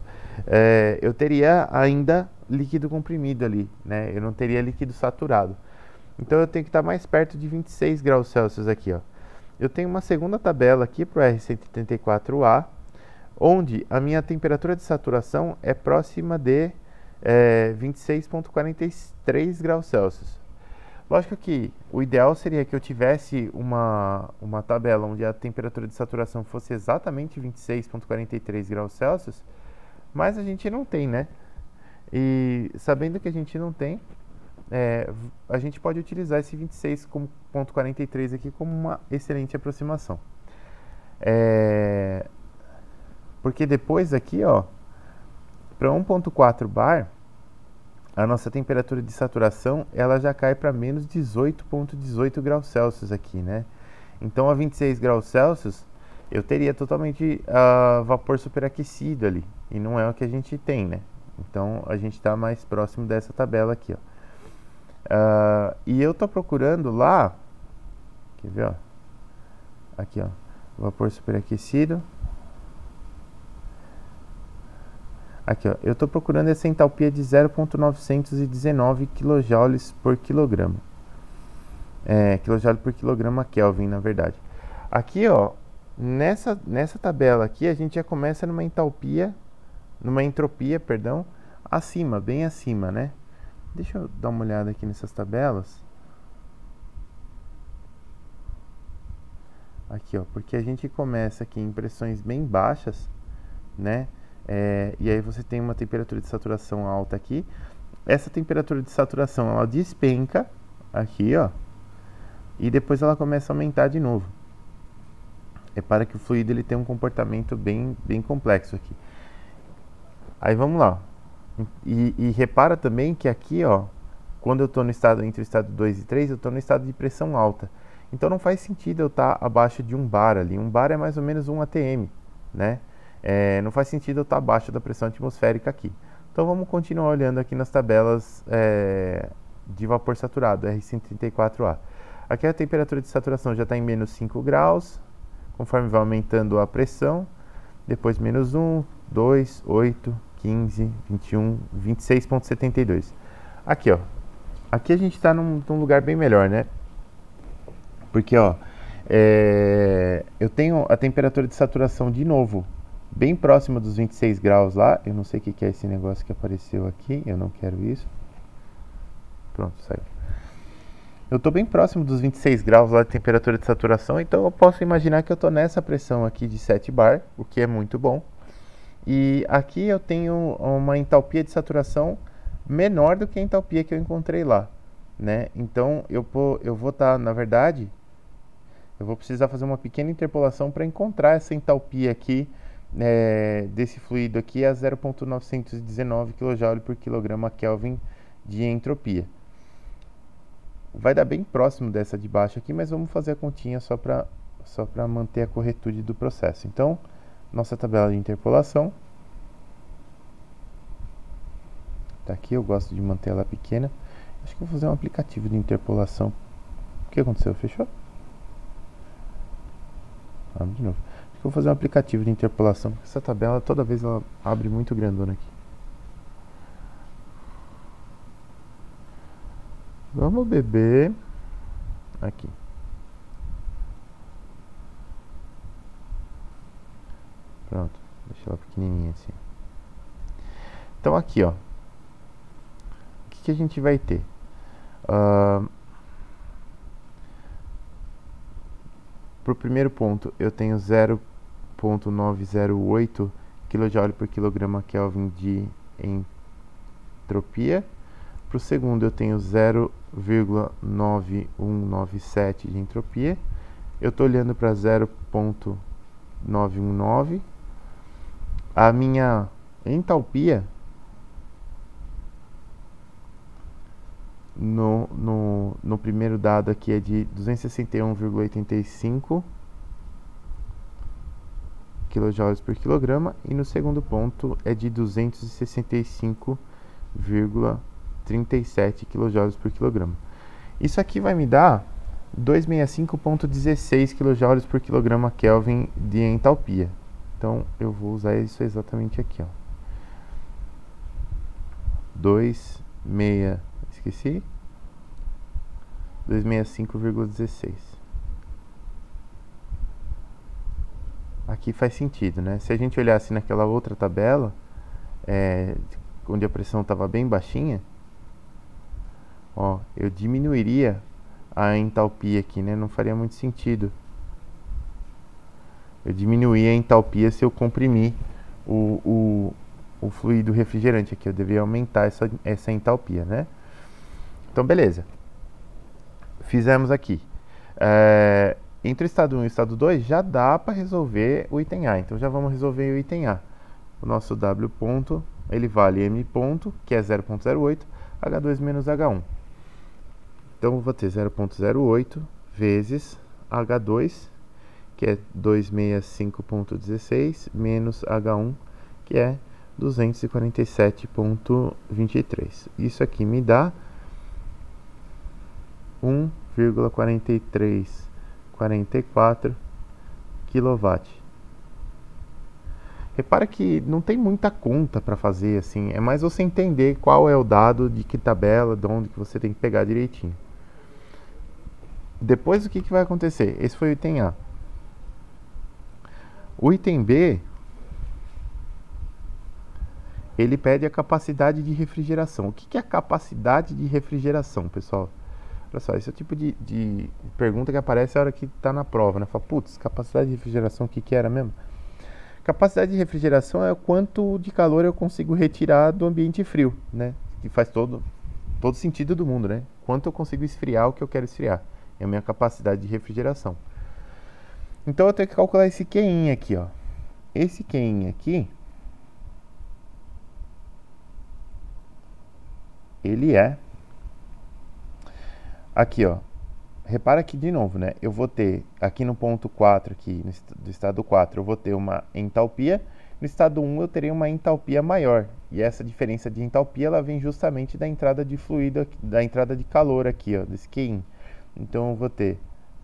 eu teria ainda líquido comprimido ali, né? Eu não teria líquido saturado. Então, eu tenho que estar mais perto de 26 graus Celsius aqui, ó. Eu tenho uma segunda tabela aqui para o R134A, onde a minha temperatura de saturação é próxima de 26,43 graus Celsius. Lógico que o ideal seria que eu tivesse uma tabela onde a temperatura de saturação fosse exatamente 26,43 graus Celsius, mas a gente não tem, né? E sabendo que a gente não tem, a gente pode utilizar esse 26,43 aqui como uma excelente aproximação. Porque depois aqui, ó, para 1,4 bar, a nossa temperatura de saturação ela já cai para menos 18,18 graus Celsius aqui, né? Então, a 26 graus Celsius, eu teria totalmente vapor superaquecido ali. E não é o que a gente tem, né? Então, a gente está mais próximo dessa tabela aqui, ó. E eu tô procurando lá, quer ver, ó? Aqui, ó, vapor superaquecido. Aqui, ó, eu tô procurando essa entalpia de 0,919 kJ por quilograma. KJ por quilograma Kelvin, na verdade. Aqui, ó, nessa tabela aqui, a gente já começa numa entropia, perdão, acima, bem acima, né? Deixa eu dar uma olhada aqui nessas tabelas. Aqui, ó, porque a gente começa aqui em pressões bem baixas, né? E aí você tem uma temperatura de saturação alta aqui. essa temperatura de saturação, ela despenca aqui, ó, e depois ela começa a aumentar de novo. Repara que o fluido ele tem um comportamento bem complexo aqui. Aí vamos lá. E repara também que aqui, ó, quando eu estou no estado entre o estado 2 e 3, eu estou no estado de pressão alta. Então não faz sentido eu estar abaixo de 1 bar ali. 1 bar é mais ou menos 1 atm, né? Não faz sentido eu estar abaixo da pressão atmosférica aqui. Então vamos continuar olhando aqui nas tabelas de vapor saturado, R134A. Aqui a temperatura de saturação já está em menos 5 graus, conforme vai aumentando a pressão. Depois menos 1, 2, 8, 15, 21, 26,72. Aqui, ó. Aqui a gente está num lugar bem melhor, né? Porque, ó, eu tenho a temperatura de saturação de novo bem próxima dos 26 graus lá. Eu não sei o que é esse negócio que apareceu aqui. Eu não quero isso. Pronto, saiu. Eu estou bem próximo dos 26 graus lá de temperatura de saturação. Então eu posso imaginar que eu estou nessa pressão aqui de 7 bar, o que é muito bom. E aqui eu tenho uma entalpia de saturação menor do que a entalpia que eu encontrei lá, né? Então eu vou estar, na verdade, eu vou precisar fazer uma pequena interpolação para encontrar essa entalpia aqui desse fluido aqui a 0,919 kJ por quilograma Kelvin de entropia. Vai dar bem próximo dessa de baixo aqui, mas vamos fazer a continha só para manter a corretude do processo. Então, nossa tabela de interpolação tá aqui, eu gosto de manter ela pequena. Acho que eu vou fazer um aplicativo de interpolação. O que aconteceu? Fechou? Vamos de novo. Acho que eu vou fazer um aplicativo de interpolação. Essa tabela, toda vez ela abre muito grandona aqui. Vamos beber aqui. Pronto, deixa ela pequenininha assim. Então aqui, ó, o que a gente vai ter? Para o primeiro ponto, eu tenho 0,908 kJ por quilograma Kelvin de entropia. Para o segundo, eu tenho 0,9197 de entropia. Eu estou olhando para 0,919. A minha entalpia no primeiro dado aqui é de 261,85 kJ por quilograma e no segundo ponto é de 265,37 kJ por quilograma. Isso aqui vai me dar 265,16 kJ por quilograma Kelvin de entalpia. Então eu vou usar isso exatamente aqui, ó. 265,16. Aqui faz sentido, né? Se a gente olhasse naquela outra tabela, onde a pressão estava bem baixinha, ó, eu diminuiria a entalpia aqui, né? Não faria muito sentido. Eu diminuí a entalpia se eu comprimir o fluido refrigerante aqui. Eu deveria aumentar essa entalpia, né? Então, beleza. Fizemos aqui. Entre o estado 1 e o estado 2, já dá para resolver o item A. Então, já vamos resolver o item A. O nosso W ponto, ele vale M ponto, que é 0,08, H2 menos H1. Então, eu vou ter 0,08 vezes H2, que é 265,16, menos H1, que é 247,23. Isso aqui me dá 1,4344 kW. Repara que não tem muita conta para fazer assim, é mais você entender qual é o dado, de que tabela, de onde que você tem que pegar direitinho. Depois o que vai acontecer? Esse foi o item A. O item B, ele pede a capacidade de refrigeração. O que é a capacidade de refrigeração, pessoal? Olha só, esse é o tipo de pergunta que aparece a hora que está na prova, né? Fala, putz, capacidade de refrigeração, o que era mesmo? Capacidade de refrigeração é o quanto de calor eu consigo retirar do ambiente frio, né? que faz todo sentido do mundo, né? Quanto eu consigo esfriar o que eu quero esfriar. É a minha capacidade de refrigeração. Então eu tenho que calcular esse QI aqui, ó. Esse QI aqui, ele é... Aqui, ó. Repara aqui de novo, né? Eu vou ter, aqui no ponto 4, aqui, do estado 4, eu vou ter uma entalpia. No estado 1, eu terei uma entalpia maior. E essa diferença de entalpia, ela vem justamente da entrada de fluido, da entrada de calor aqui, ó, desse QI. Então, eu vou ter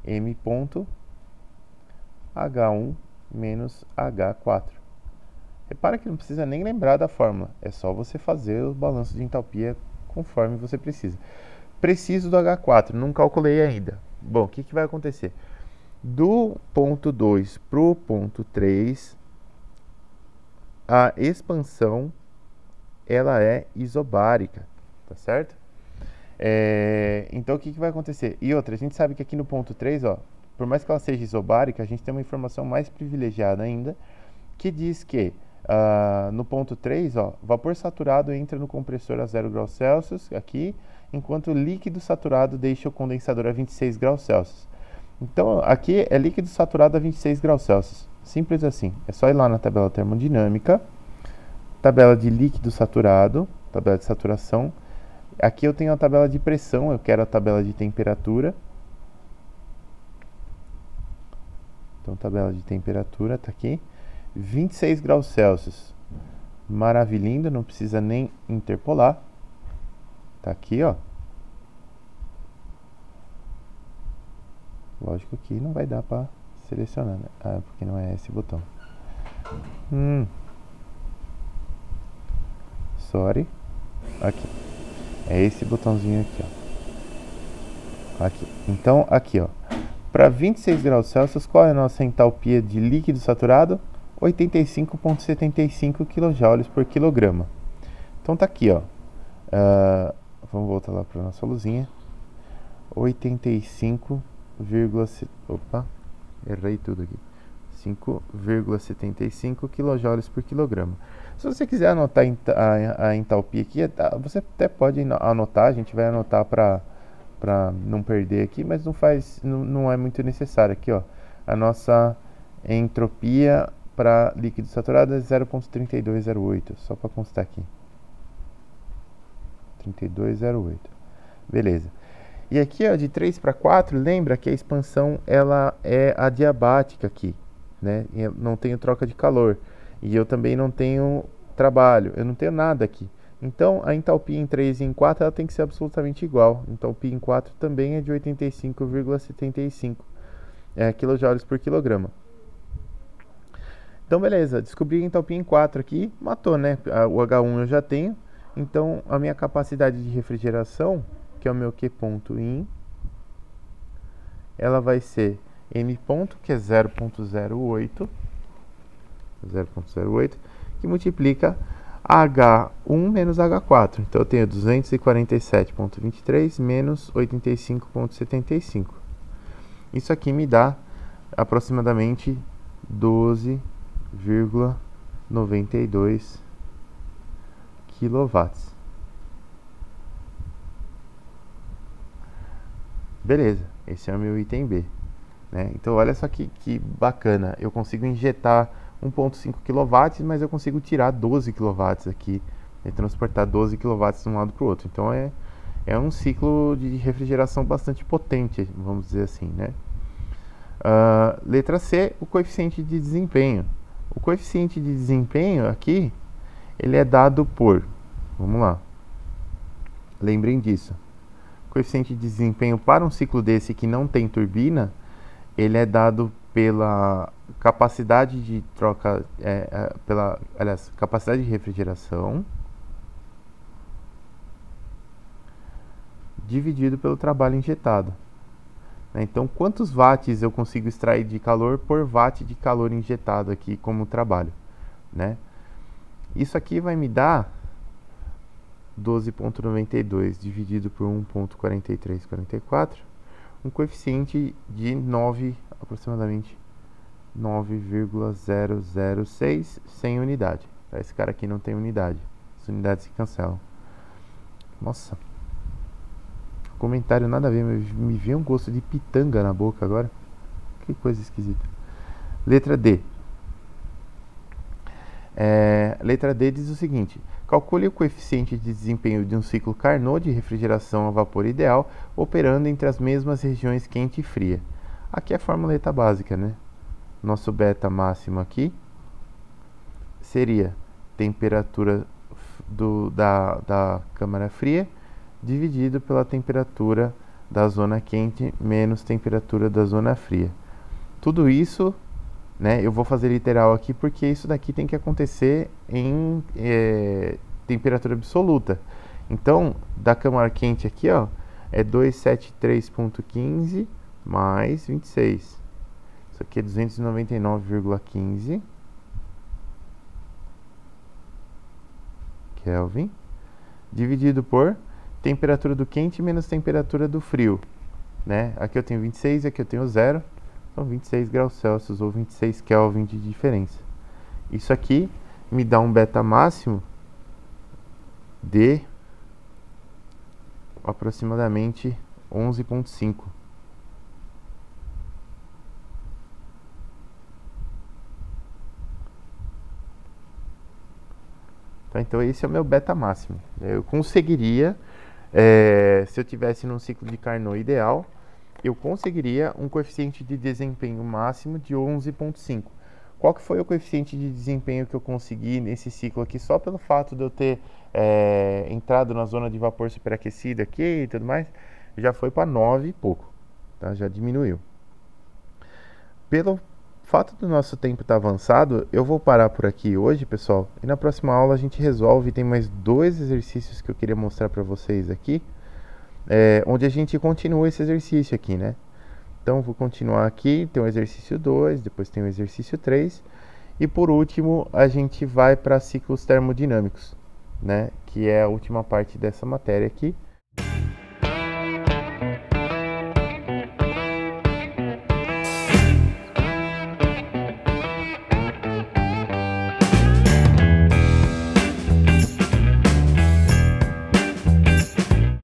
M ponto H1 menos H4. Repara que não precisa nem lembrar da fórmula. É só você fazer o balanço de entalpia conforme você precisa. Preciso do H4, não calculei ainda. Bom, o que vai acontecer? Do ponto 2 para o ponto 3, a expansão ela é isobárica, tá certo? Então o que vai acontecer? E outra, a gente sabe que aqui no ponto 3, ó, por mais que ela seja isobárica, a gente tem uma informação mais privilegiada ainda, que diz que no ponto 3, ó, vapor saturado entra no compressor a 0 graus Celsius, aqui, enquanto o líquido saturado deixa o condensador a 26 graus Celsius. Então, aqui é líquido saturado a 26 graus Celsius. Simples assim. É só ir lá na tabela termodinâmica, tabela de líquido saturado, tabela de saturação. Aqui eu tenho a tabela de pressão, eu quero a tabela de temperatura. Então, tabela de temperatura está aqui. 26 graus Celsius. Maravilhindo, não precisa nem interpolar. Tá aqui, ó. Lógico que não vai dar para selecionar, né? Ah, porque não é esse botão. Sorry. Aqui. É esse botãozinho aqui, ó. Aqui. Então, aqui, ó. Para 26 graus Celsius, qual é a nossa entalpia de líquido saturado? 85,75 kJ por quilograma. Então tá aqui, ó. Vamos voltar lá para nossa luzinha. 85, opa, errei tudo aqui. 5,75 kJ por quilograma. Se você quiser anotar a entalpia aqui, você até pode anotar, a gente vai anotar para não perder aqui, mas não é muito necessário. Aqui, ó, a nossa entropia para líquido saturado é 0,3208, só para constar aqui. 3208. Beleza. E aqui, ó, de 3 para 4, lembra que a expansão ela é adiabática aqui, né? Eu não tenho troca de calor e eu também não tenho trabalho, eu não tenho nada aqui. Então, a entalpia em 3 e em 4 ela tem que ser absolutamente igual. A entalpia em 4 também é de 85,75 kJ por quilograma. Então, beleza, descobri a entalpia em 4 aqui, matou, né? O H1 eu já tenho. Então, a minha capacidade de refrigeração, que é o meu Q ponto in, ela vai ser M ponto, que é 0,08, que multiplica H1 menos H4. Então, eu tenho 247,23 menos 85,75. Isso aqui me dá aproximadamente 12,92 quilowatts. Beleza, esse é o meu item B, né? Então olha só que bacana, eu consigo injetar 1,5 kW, mas eu consigo tirar 12 kW aqui, e transportar 12 kW de um lado para o outro. Então é um ciclo de refrigeração bastante potente, vamos dizer assim, né? Letra C, o coeficiente de desempenho. O coeficiente de desempenho aqui, ele é dado por, vamos lá, lembrem disso, o coeficiente de desempenho para um ciclo desse que não tem turbina, ele é dado pela capacidade de troca, capacidade de refrigeração dividido pelo trabalho injetado. Então, quantos watts eu consigo extrair de calor por watt de calor injetado aqui como trabalho, né? Isso aqui vai me dar 12,92 dividido por 1,4344, um coeficiente de 9, aproximadamente 9,006 sem unidade. Esse cara aqui não tem unidade, as unidades se cancelam. Nossa. Comentário nada a ver, me veio um gosto de pitanga na boca agora. Que coisa esquisita. Letra D. Letra D diz o seguinte: calcule o coeficiente de desempenho de um ciclo Carnot de refrigeração a vapor ideal, operando entre as mesmas regiões quente e fria. Aqui é a formuleta básica, né? Nosso beta máximo aqui seria temperatura da câmara fria dividido pela temperatura da zona quente menos temperatura da zona fria. Tudo isso, né, eu vou fazer literal aqui porque isso daqui tem que acontecer em temperatura absoluta. Então, da câmara quente aqui, ó, é 273,15 mais 26. Isso aqui é 299,15 Kelvin, dividido por temperatura do quente menos temperatura do frio, né? Aqui eu tenho 26, aqui eu tenho 0, então 26 graus Celsius ou 26 Kelvin de diferença. Isso aqui me dá um beta máximo de aproximadamente 11,5. Tá, então esse é o meu beta máximo. Eu conseguiria, se eu tivesse num ciclo de Carnot ideal, eu conseguiria um coeficiente de desempenho máximo de 11,5. Qual que foi o coeficiente de desempenho que eu consegui nesse ciclo aqui, só pelo fato de eu ter entrado na zona de vapor superaquecida aqui e tudo mais? Já foi para 9 e pouco, tá? Já diminuiu. Pelo fato do nosso tempo estar avançado, eu vou parar por aqui hoje, pessoal, e na próxima aula a gente resolve. Tem mais 2 exercícios que eu queria mostrar para vocês aqui, onde a gente continua esse exercício aqui, né? Então, vou continuar aqui, tem o exercício 2, depois tem o exercício 3, e por último, a gente vai para ciclos termodinâmicos, né? Que é a última parte dessa matéria aqui.